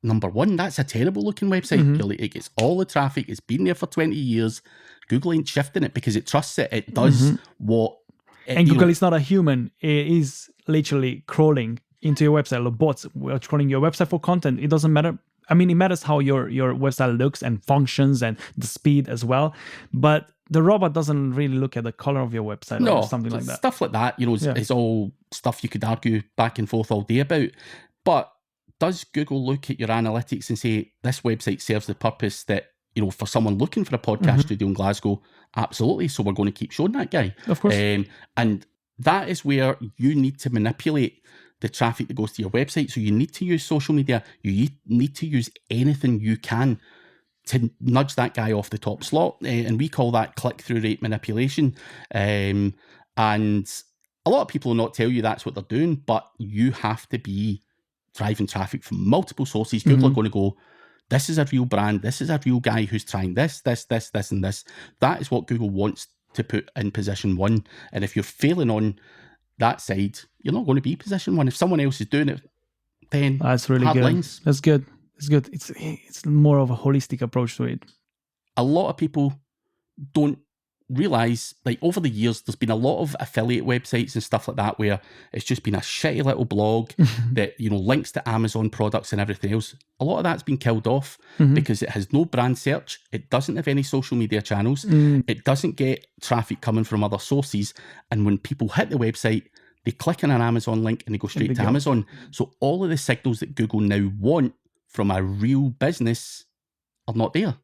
number 1? That's a terrible looking website. You're like, it gets all the traffic. It's been there for 20 years. Google ain't shifting it because it trusts it. It does what... And Google is not a human. It is literally crawling into your website. The bots are crawling your website for content. It doesn't matter. I mean, it matters how your website looks and functions and the speed as well. But the robot doesn't really look at the color of your website or something like that. Stuff like that, it's all stuff you could argue back and forth all day about. But does Google look at your analytics and say, this website serves the purpose that, for someone looking for a podcast studio in Glasgow? Absolutely. So we're going to keep showing that guy. Of course. And that is where you need to manipulate the traffic that goes to your website. So you need to use social media. You need to use anything you can to nudge that guy off the top slot. And we call that click-through rate manipulation. And a lot of people will not tell you that's what they're doing, but you have to be driving traffic from multiple sources. Google are going to go, this is a real brand. This is a real guy who's trying this, and this. That is what Google wants to put in position 1. And if you're failing on that side, you're not going to be position 1. If someone else is doing it, then that's really good. Lines. That's good. It's good. It's more of a holistic approach to it. A lot of people don't realize, like, over the years, there's been a lot of affiliate websites and stuff like that where it's just been a shitty little blog that, links to Amazon products and everything else. A lot of that's been killed off because it has no brand search. It doesn't have any social media channels. It doesn't get traffic coming from other sources. And when people hit the website, they click on an Amazon link and they go straight to Amazon. So all of the signals that Google now want from a real business are not there.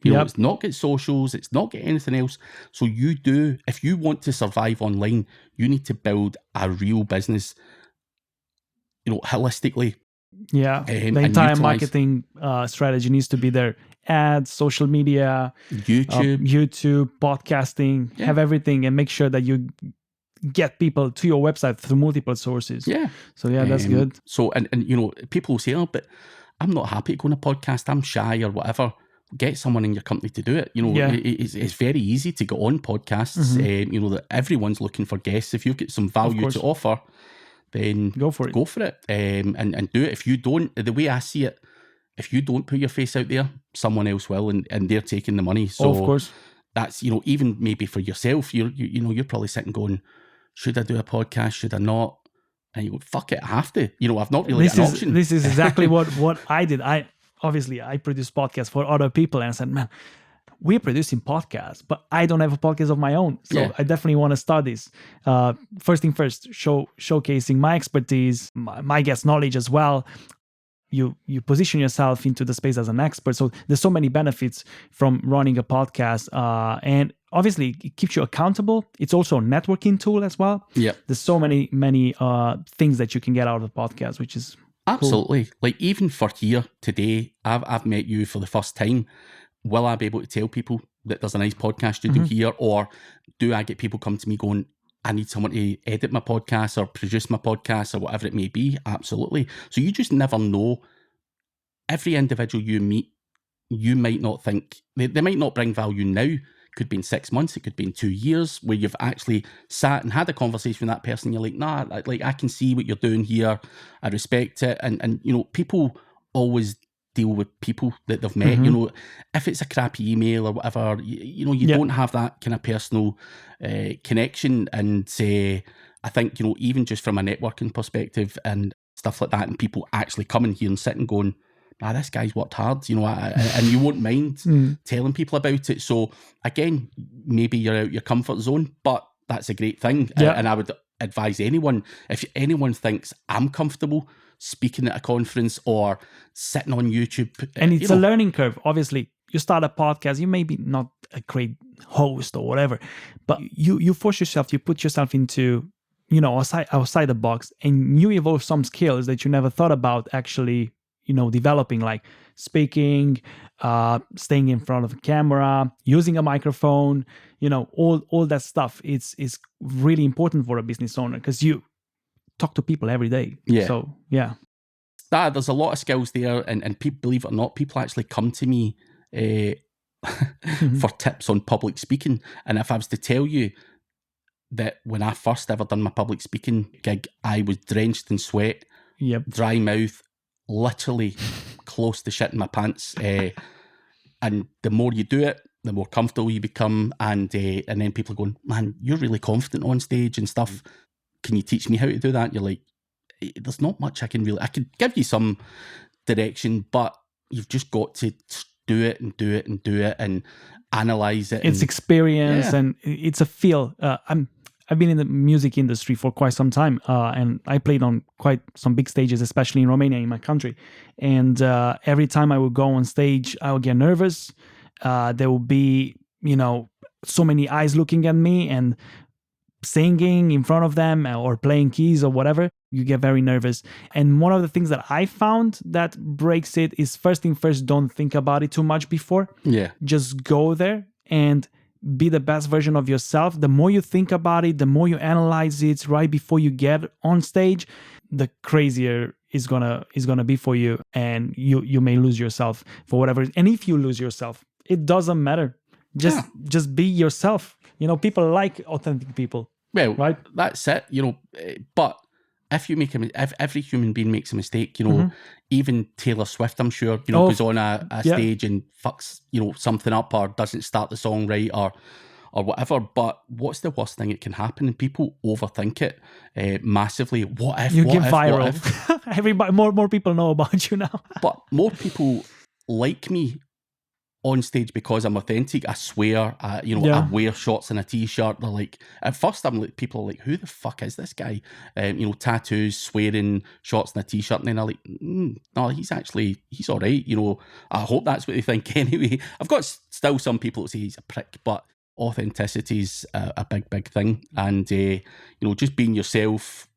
It's not get socials, it's not get anything else. So if you want to survive online, you need to build a real business, holistically. Yeah, the entire marketing strategy needs to be there. Ads, social media, YouTube, podcasting, have everything, and make sure that you get people to your website through multiple sources. Yeah. So that's good. So, and people will say, oh, but I'm not happy to go on a podcast, I'm shy or whatever. Get someone in your company to do it. It's very easy to get on podcasts. That everyone's looking for guests. If you've got some value to offer, then go for it. And do it. If you don't, the way I see it, if you don't put your face out there, someone else will, and they're taking the money. So of course, that's even maybe for yourself, you're probably sitting going, should I do a podcast? Should I not? And you go, fuck it, I have to. I've not really got an option. This is exactly what I did. Obviously, I produce podcasts for other people, and I said, man, we're producing podcasts, but I don't have a podcast of my own. So I definitely want to start this. First thing first, showcasing my expertise, my guest knowledge as well. You position yourself into the space as an expert. So there's so many benefits from running a podcast. And obviously, it keeps you accountable. It's also a networking tool as well. Yeah. There's so many things that you can get out of the podcast, which is absolutely cool. Like even for here today, I've met you for the first time. Will I be able to tell people that there's a nice podcast studio here? Or do I get people come to me going, I need someone to edit my podcast or produce my podcast or whatever it may be? Absolutely. So you just never know. Every individual you meet, you might not think, they might not bring value now. Could be in 6 months, it could be in 2 years, where you've actually sat and had a conversation with that person. You're like, nah, like I can see what you're doing here. I respect it. And people always deal with people that they've met. If it's a crappy email or whatever, you don't have that kind of personal connection. And I think, even just from a networking perspective and stuff like that, and people actually coming here and sitting going, this guy's worked hard, and you won't mind telling people about it. So again, maybe you're out your comfort zone, but that's a great thing. And I would advise anyone, if anyone thinks I'm comfortable speaking at a conference or sitting on YouTube. And it's a learning curve. Obviously, you start a podcast, you may be not a great host or whatever, but you force yourself, you put yourself into, outside the box, and you evolve some skills that you never thought about actually, developing, like speaking, staying in front of a camera, using a microphone, all that stuff. It's really important for a business owner because you talk to people every day. Yeah. So, yeah. There's a lot of skills there, and people, believe it or not, people actually come to me for tips on public speaking. And if I was to tell you that when I first ever done my public speaking gig, I was drenched in sweat, dry mouth, literally close to shitting my pants. And the more you do it, the more comfortable you become. And then people are going, man, you're really confident on stage and stuff. Can you teach me how to do that? And you're like, there's not much I could give you some direction, but you've just got to do it and do it and do it and analyze it. It's experience, and it's a feel. I've been in the music industry for quite some time, and I played on quite some big stages, especially in Romania, in my country. And every time I would go on stage, I would get nervous. There would be, so many eyes looking at me, and singing in front of them or playing keys or whatever, you get very nervous. And one of the things that I found that breaks it is, first thing first, don't think about it too much before. Yeah. Just go there and be the best version of yourself. The more you think about it, the more you analyze it right before you get on stage, the crazier is gonna be for you, and you may lose yourself for whatever. And if you lose yourself, it doesn't matter. Just be yourself. People like authentic people. Well, right? That's it. But if you if every human being makes a mistake, even Taylor Swift, I'm sure, goes on a stage and fucks, something up, or doesn't start the song right, or whatever. But what's the worst thing that can happen? And people overthink it massively. What if you what get if, viral? What if? Everybody, more people know about you now. But more people like me on stage because I'm authentic. I swear, I wear shorts and a t-shirt. They're like, at first I'm like, people are like, who the fuck is this guy? Tattoos, swearing, shorts and a t-shirt. And then I'm like, no, he's all right. I hope that's what they think anyway. I've got still some people that say he's a prick, but authenticity's a big, big thing. And, just being yourself.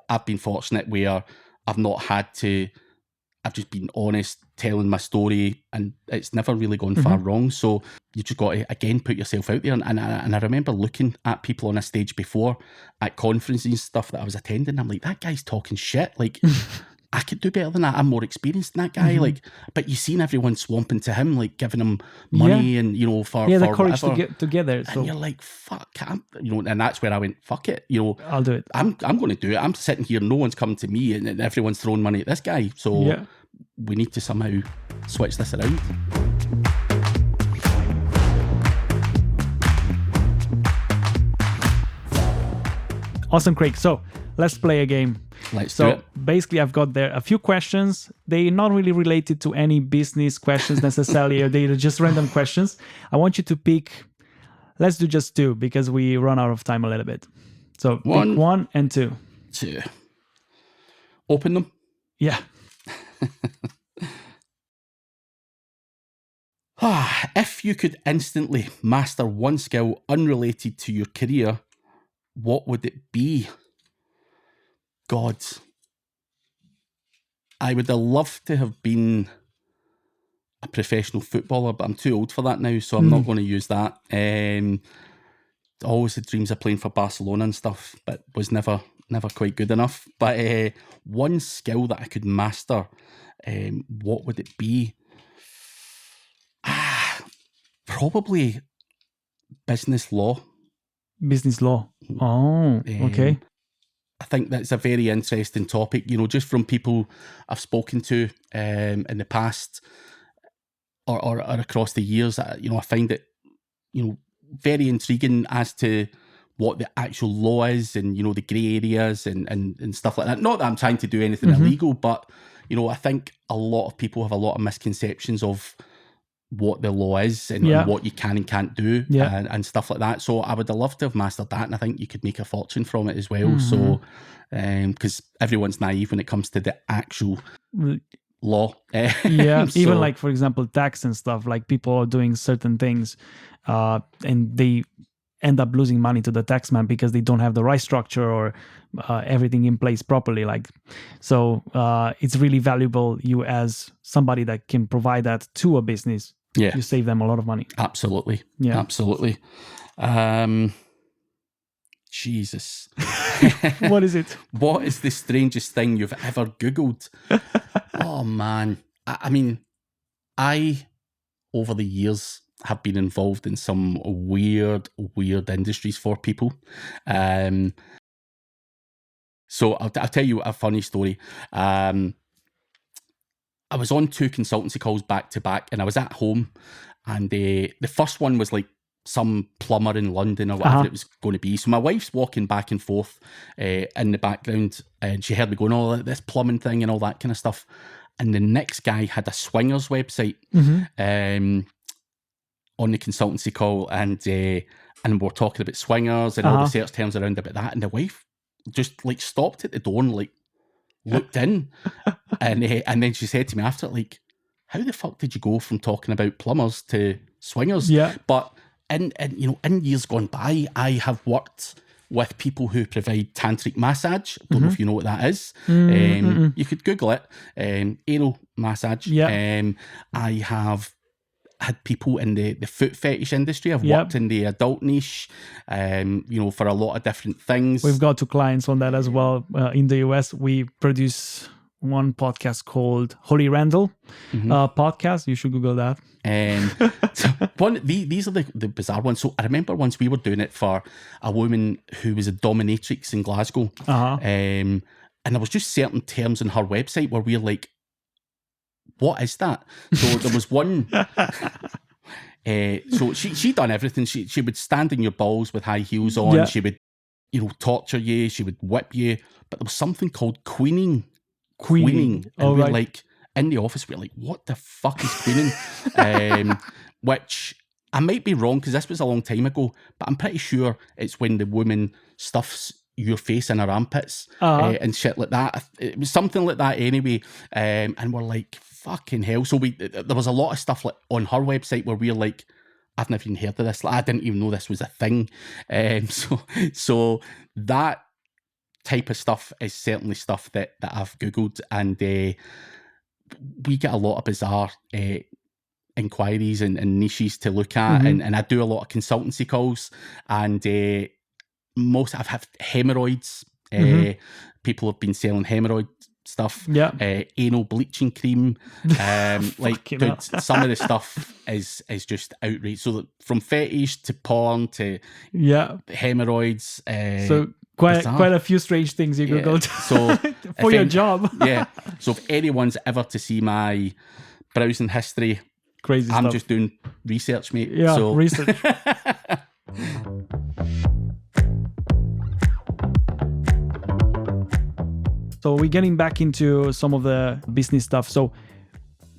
I've been fortunate where I've not had to, I've just been honest, telling my story, and it's never really gone far wrong. So you just got to, again, put yourself out there. And I remember looking at people on a stage before at conferences and stuff that I was attending. I'm like, that guy's talking shit. Like, I could do better than that. I'm more experienced than that guy. Like, but you've seen everyone swamping to him, like giving him money and, for the courage whatever. to get together. So. And you're like, fuck, and that's where I went, fuck it. I'll do it. I'm going to do it. I'm sitting here, no one's coming to me, and everyone's throwing money at this guy. So we need to somehow switch this around. Awesome, Craig. So let's play a game. Let's do it. Basically, I've got there a few questions. They're not really related to any business questions necessarily, or they're just random questions. I want you to pick, let's do just two because we run out of time a little bit. So pick 1 and 2. 2. Open them. Yeah. If you could instantly master one skill unrelated to your career, what would it be? God, I would have loved to have been a professional footballer, but I'm too old for that now, so I'm not going to use that. Always had dreams of playing for Barcelona and stuff, but was never quite good enough. But one skill that I could master, what would it be? Probably business law. Business law. Oh, okay. I think that's a very interesting topic, just from people I've spoken to in the past or across the years. I find it, very intriguing as to what the actual law is and, the grey areas and stuff like that. Not that I'm trying to do anything illegal, but, I think a lot of people have a lot of misconceptions of what the law is and what you can and can't do and stuff like that. So I would have loved to have mastered that, and I think you could make a fortune from it as well. So because everyone's naive when it comes to the actual law. Yeah, even So- like, for example, tax and stuff, like people are doing certain things and they end up losing money to the taxman because they don't have the right structure or everything in place properly. Like, so it's really valuable, you as somebody that can provide that to a business. Yeah. You save them a lot of money. Absolutely. Yeah. Absolutely. Jesus. What is it? What is the strangest thing you've ever Googled? Oh, man. I mean, I, over the years, have been involved in some weird industries for people. So I'll tell you a funny story. I was on 2 consultancy calls back to back, and I was at home, and the first one was like some plumber in London or whatever it was going to be. So my wife's walking back and forth in the background, and she heard me going, "Oh, this plumbing thing and all that kind of stuff." And the next guy had a swingers website on the consultancy call, and we're talking about swingers and all the search terms around about that. And the wife just like stopped at the door and like looked in, and then she said to me after, like, "How the fuck did you go from talking about plumbers to swingers?" Yeah. But in years gone by, I have worked with people who provide tantric massage. Don't know if you know what that is. You could Google it. Anal massage. Yeah. I have had people in the foot fetish industry. I've worked in the adult niche, for a lot of different things. We've got 2 clients on that as well. In the US, we produce one podcast called Holy Randall podcast. You should Google that. So these are the bizarre ones. So I remember once we were doing it for a woman who was a dominatrix in Glasgow. And there was just certain terms on her website where we're like, what is that? So there was one. So she done everything. She would stand in your balls with high heels on. Yeah. She would, torture you. She would whip you. But there was something called queening. And we're like, in the office, we're like, what the fuck is queening? Which I might be wrong because this was a long time ago, but I'm pretty sure it's when the woman stuffs your face in her armpits and shit like that. It was something like that anyway. And we're like, fucking hell. So there was a lot of stuff like on her website where we're like, I've never even heard of this. Like, I didn't even know this was a thing. So that type of stuff is certainly stuff that I've Googled, and we get a lot of bizarre inquiries and niches to look at, and I do a lot of consultancy calls, and I've had hemorrhoids. People have been selling hemorrhoid stuff. Anal bleaching cream. Like, dude, some of the stuff is just outrageous. So from fetish to porn to hemorrhoids. So quite a few strange things you Googled. So for your job. So if anyone's ever to see my browsing history, crazy I'm stuff. just doing research, mate. Research. So we're getting back into some of the business stuff. So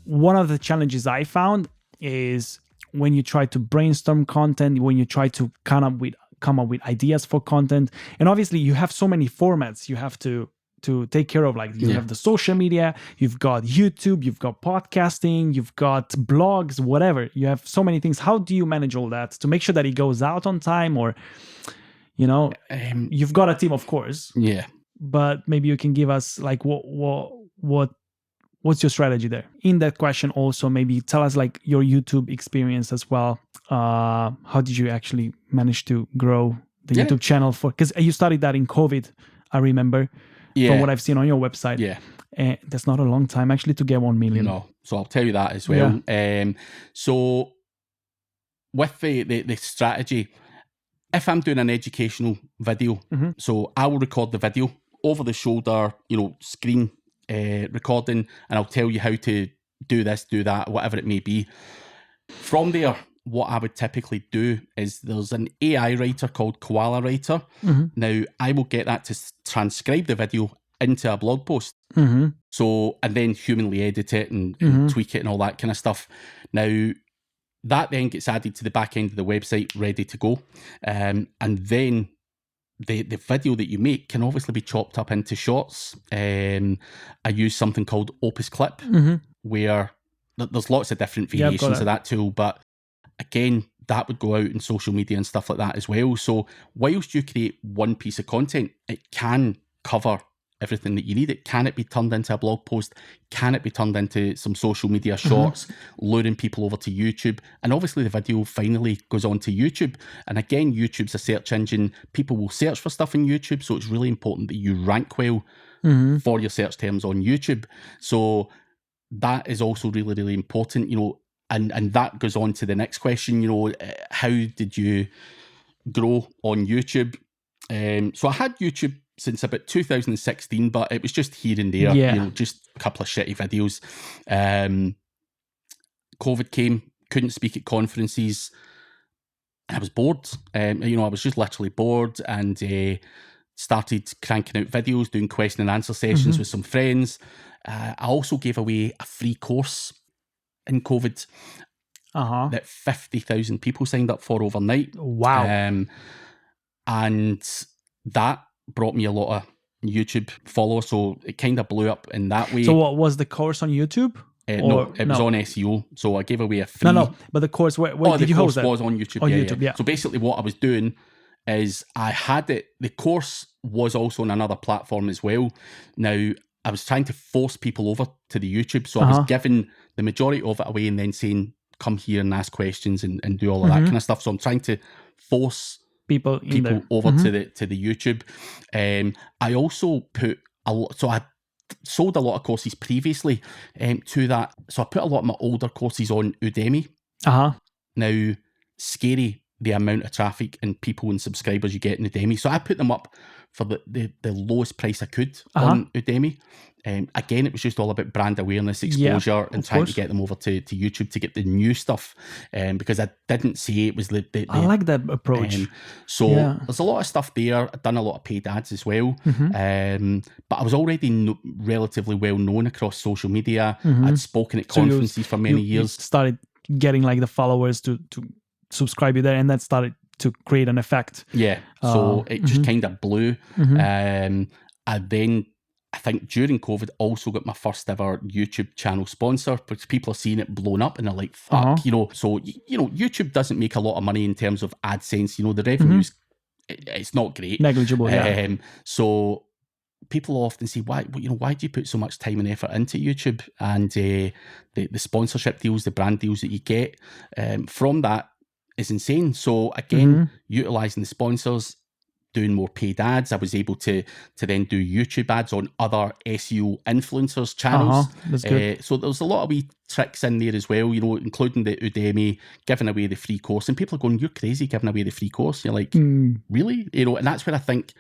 one of the challenges I found is when you try to brainstorm content, when you try to come up with ideas for content, and obviously you have so many formats you have to take care of. Like you have the social media, you've got YouTube, you've got podcasting, you've got blogs, whatever. You have so many things. How do you manage all that to make sure that it goes out on time? Or, you've got a team, of course. Yeah. But maybe you can give us like what's your strategy there? In that question also, maybe tell us like your YouTube experience as well. How did you actually manage to grow the YouTube channel because you started that in COVID, I remember. From what I've seen on your website. And that's not a long time actually to get 1 million. No, so I'll tell you that as well. So with the strategy, if I'm doing an educational video, so I will record the video over the shoulder, screen recording, and I'll tell you how to do this, do that, whatever it may be. From there, what I would typically do is there's an AI writer called Koala Writer. Now, I will get that to transcribe the video into a blog post. So, and then humanly edit it and tweak it and all that kind of stuff. Now, that then gets added to the back end of the website, ready to go. And then the video that you make can obviously be chopped up into shorts. I use something called Opus Clip, where there's lots of different variations of that tool, but again, that would go out in social media and stuff like that as well. So whilst you create one piece of content, it can cover everything that you need. Can it be turned into a blog post? Can it be turned into some social media shorts, luring people over to YouTube? And obviously the video finally goes on to YouTube. And again, YouTube's a search engine. People will search for stuff in YouTube. So it's really important that you rank well for your search terms on YouTube. So that is also really, really important, you know, and that goes on to the next question, you know, how did you grow on YouTube? So I had YouTube since about 2016, but it was just here and there, you know, just a couple of shitty videos. COVID came, couldn't speak at conferences, and I was bored. You know, I was just literally bored, and started cranking out videos, doing question and answer sessions with some friends. I also gave away a free course in COVID that 50,000 people signed up for overnight. Wow. And that brought me a lot of YouTube followers, so it kind of blew up in that way. So what was the course on YouTube? No, it was on SEO. So I gave away a free... No, but the course, where did you host that? The course was on YouTube. On YouTube, yeah. So basically what I was doing is I had it... The course was also on another platform as well. Now, I was trying to force people over to the YouTube. So I was giving the majority of it away and then saying, come here and ask questions and do all of that kind of stuff. So I'm trying to force people over to the YouTube. I also put a lot, so I sold a lot of courses previously to that. So I put a lot of my older courses on Udemy. Now, scary the amount of traffic and people and subscribers you get in Udemy. So I put them up for the lowest price I could on Udemy. Again, it was just all about brand awareness, exposure, and trying to get them over to YouTube to get the new stuff. Because I didn't say it was the I like that approach. So there's a lot of stuff there. I've done a lot of paid ads as well. But I was already relatively well known across social media. I'd spoken at conferences for many years. You started getting like the followers to subscribe you there, and that started to create an effect. So it just kind of blew. I think during COVID also got my first ever YouTube channel sponsor, because people are seeing it blown up and they're like, fuck, you know. So, you know, YouTube doesn't make a lot of money in terms of AdSense. You know, the revenues, it's not great. Negligible, so people often say, why do you put so much time and effort into YouTube? And the sponsorship deals, the brand deals that you get from that is insane. So again, utilizing the sponsors, doing more paid ads, I was able to then do YouTube ads on other SEO influencers channels. That's good. So there's a lot of wee tricks in there as well, you know, including the Udemy, giving away the free course. And people are going, you're crazy giving away the free course. You're like, really? You know, and that's where I think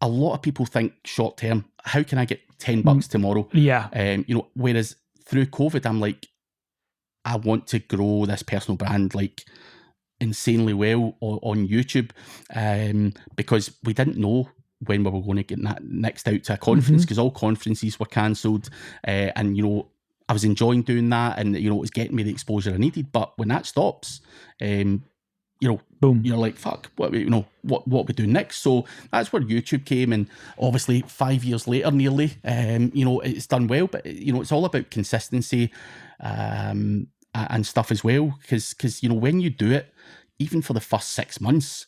a lot of people think short term, how can I get $10 tomorrow? You know, whereas through COVID, I'm like, I want to grow this personal brand like insanely well on YouTube, because we didn't know when we were going to get that next out to a conference, because all conferences were cancelled, and you know, I was enjoying doing that, and you know, it was getting me the exposure I needed. But when that stops, you know, boom, you're like, fuck, what we do next? So that's where YouTube came, and obviously 5 years later, nearly, you know, it's done well. But you know, it's all about consistency and stuff as well, because you know, when you do it, even for the first 6 months,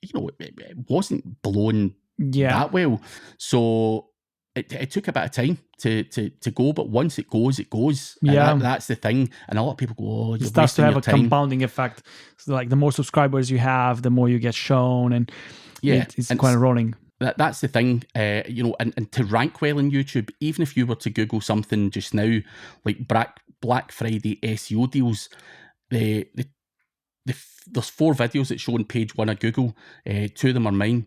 you know, it wasn't blown that well. So it took a bit of time to go, but once it goes, it goes. And that's the thing. And a lot of people go, oh, you're it starts to wasting have your a time. Compounding effect. So like the more subscribers you have, the more you get shown, and it's quite rolling. That's the thing, you know, and to rank well in YouTube, even if you were to Google something just now, like Black Friday SEO deals, there's 4 videos that show on page 1 of Google. 2 of them are mine.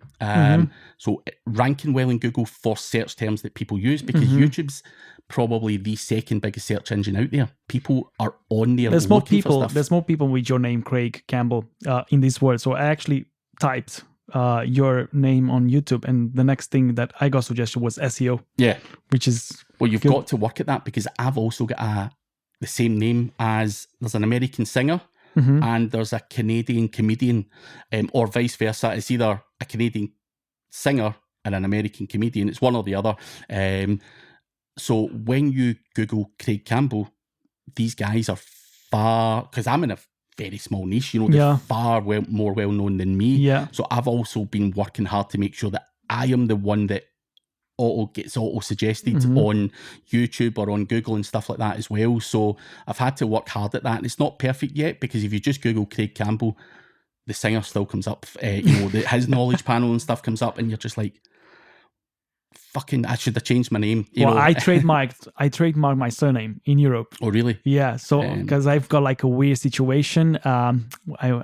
So ranking well in Google for search terms that people use, because YouTube's probably the second biggest search engine out there. People are on there looking for stuff. There's more people with your name, Craig Campbell, in this word. So I actually typed your name on YouTube, and the next thing that I got suggested was SEO. Which is well, you've got to work at that, because I've also got the same name as, there's an American singer and there's a Canadian comedian, or vice versa. It's either a Canadian singer and an American comedian. It's one or the other. So when you Google Craig Campbell, these guys are far, because I'm in a very small niche, you know, they're far more well known than me. Yeah. So I've also been working hard to make sure that I am the one that gets auto suggested on YouTube or on Google and stuff like that as well. So I've had to work hard at that. And it's not perfect yet, because if you just Google Craig Campbell, the singer still comes up, his knowledge panel and stuff comes up, and you're just like, fucking, I should have changed my name. I trademarked my surname in Europe. Oh, really? Yeah. So, because I've got like a weird situation. I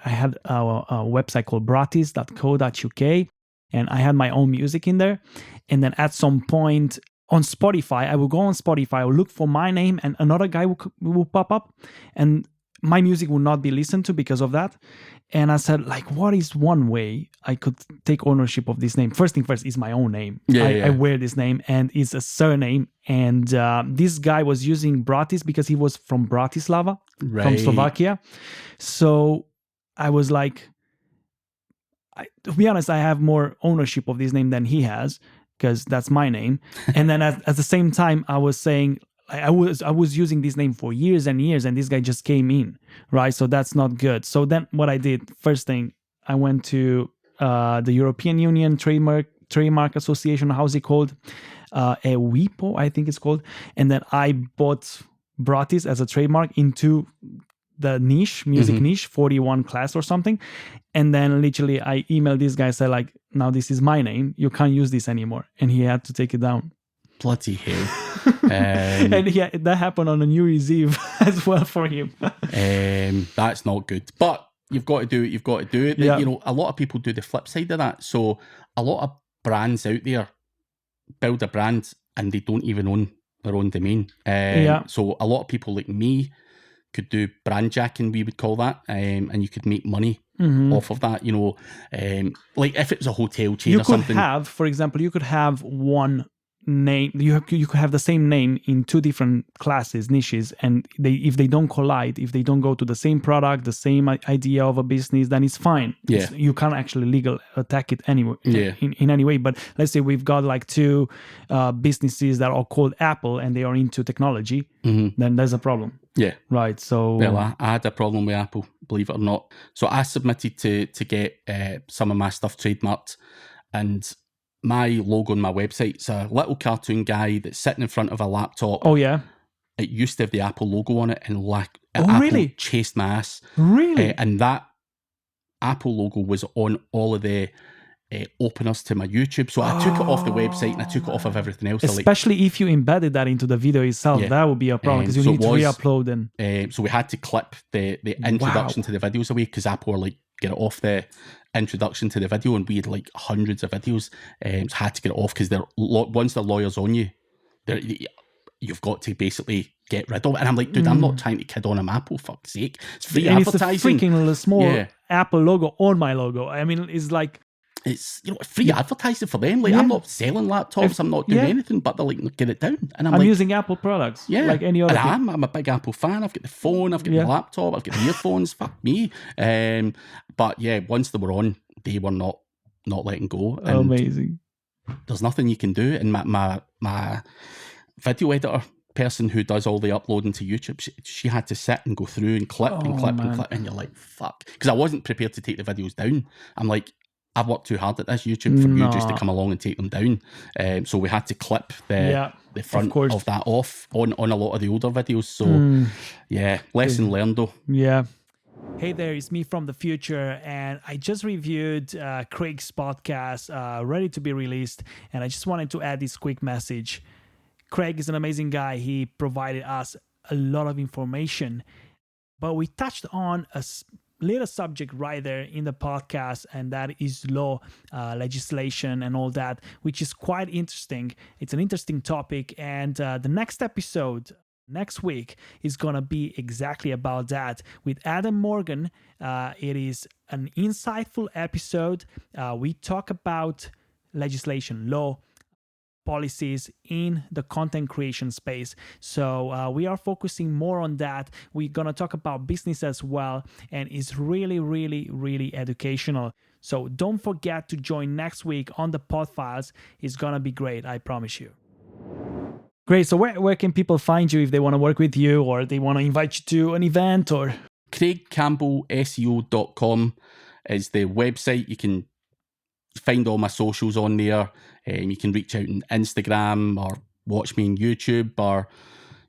had a website called bratis.co.uk, and I had my own music in there. And then at some point on Spotify, I will go on Spotify, I will look for my name, and another guy will pop up, and my music will not be listened to because of that. And I said, like, what is one way I could take ownership of this name? First thing first, is my own name. I wear this name, and it's a surname. And this guy was using Bratis because he was from Bratislava, from Slovakia. So I was like, to be honest, I have more ownership of this name than he has, because that's my name. And then at the same time, I was saying, I was using this name for years and years, and this guy just came in, right? So that's not good. So then what I did, first thing, I went to the European Union Trademark Association, how's it called? WIPO, I think it's called. And then I bought Bratis as a trademark into the niche, music niche, 41 class or something. And then literally I emailed this guy, said like, now this is my name, you can't use this anymore. And he had to take it down. Bloody hell. And yeah, that happened on a New Year's Eve as well for him. That's not good. But you've got to do it. You've got to do it. Yeah. You know, a lot of people do the flip side of that. So a lot of brands out there build a brand and they don't even own their own domain. So a lot of people like me could do brand jacking, we would call that, and you could make money off of that. You know, like if it was a hotel chain or something. You could have, for example, you could have one name, you could have the same name in two different classes, niches, and if they don't collide, if they don't go to the same product, the same idea of a business, then it's fine. You can't actually legal attack it anyway, in any way. But let's say we've got like two businesses that are called Apple and they are into technology, then there's a problem. Right. So well, I had a problem with Apple, believe it or not. So I submitted to get some of my stuff trademarked, and my logo on my website, it's a little cartoon guy that's sitting in front of a laptop. Oh, yeah. It used to have the Apple logo on it, and Apple really chased my ass. Really? And that Apple logo was on all of the openers to my YouTube. So I took it off the website and I took it off of everything else. Especially if you embedded that into the video itself, that would be a problem, because you need to re-upload. And so we had to clip the introduction to the videos away, because Apple were like, get it off the introduction to the video, and we had like hundreds of videos, so had to get it off, because once the lawyer's on you, you've got to basically get rid of it. And I'm like, dude, I'm not trying to kid on Apple, fuck's sake. It's free advertising. It's a freaking small Apple logo on my logo. I mean, it's like, it's, you know, free advertising for them. Like, I'm not selling laptops, I'm not doing anything, but they're like, get it down. And I'm like, using Apple products, like any other. And I'm a big Apple fan. I've got the phone, I've got the laptop, I've got the earphones. Fuck me. But yeah, once they were on, they were not letting go. And amazing. There's nothing you can do. And my video editor person who does all the uploading to YouTube, she had to sit and go through and clip and clip and clip, and you're like, fuck. Because I wasn't prepared to take the videos down. I'm like, I've worked too hard at this, YouTube, for you just to come along and take them down. So we had to clip the front of that off on a lot of the older videos. So lesson learned though. Yeah. Hey there, it's me from the future, and I just reviewed Craig's podcast, ready to be released, and I just wanted to add this quick message. Craig is an amazing guy. He provided us a lot of information, but we touched on a little subject right there in the podcast, and that is law, legislation and all that, which is quite interesting. It's an interesting topic, and the next episode next week is going to be exactly about that with Adam Morgan. It is an insightful episode. We talk about legislation, law, policies in the content creation space. So we are focusing more on that. We're going to talk about business as well, and it's really, really, really educational. So don't forget to join next week on the Pod Files. It's going to be great, I promise you. Great. So where can people find you if they want to work with you or they want to invite you to an event? Or CraigCampbellSEO.com is the website. You can find all my socials on there. You can reach out on Instagram or watch me on YouTube. Or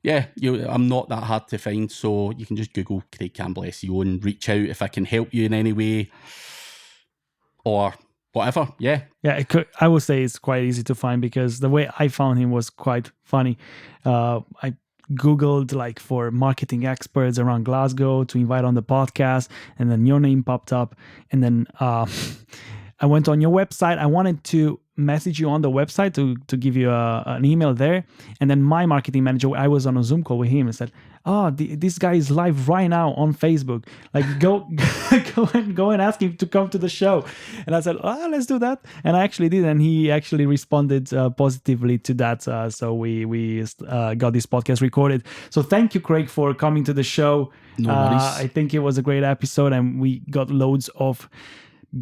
I'm not that hard to find, so you can just Google Craig Campbell SEO and reach out if I can help you in any way or whatever. I would say it's quite easy to find because the way I found him was quite funny. I Googled like for marketing experts around Glasgow to invite on the podcast, and then your name popped up, and then I went on your website. I wanted to message you on the website to give you an email there, and then my marketing manager, I was on a Zoom call with him and said, this guy is live right now on Facebook, like go and ask him to come to the show. And I said, let's do that, and I actually did, and he actually responded positively to that, so we got this podcast recorded. So thank you, Craig, for coming to the show. No worries. I think it was a great episode, and we got loads of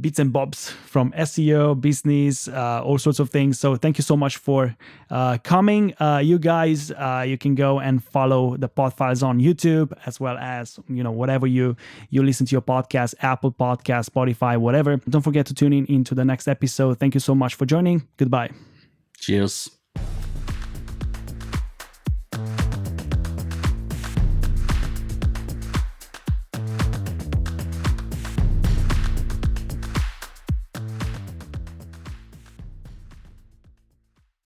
bits and bobs from SEO, business, all sorts of things. So thank you so much for coming. You guys, you can go and follow the Pod Files on YouTube, as well as, whatever you listen to your podcast, Apple Podcast, Spotify, whatever. Don't forget to tune in into the next episode. Thank you so much for joining. Goodbye. Cheers.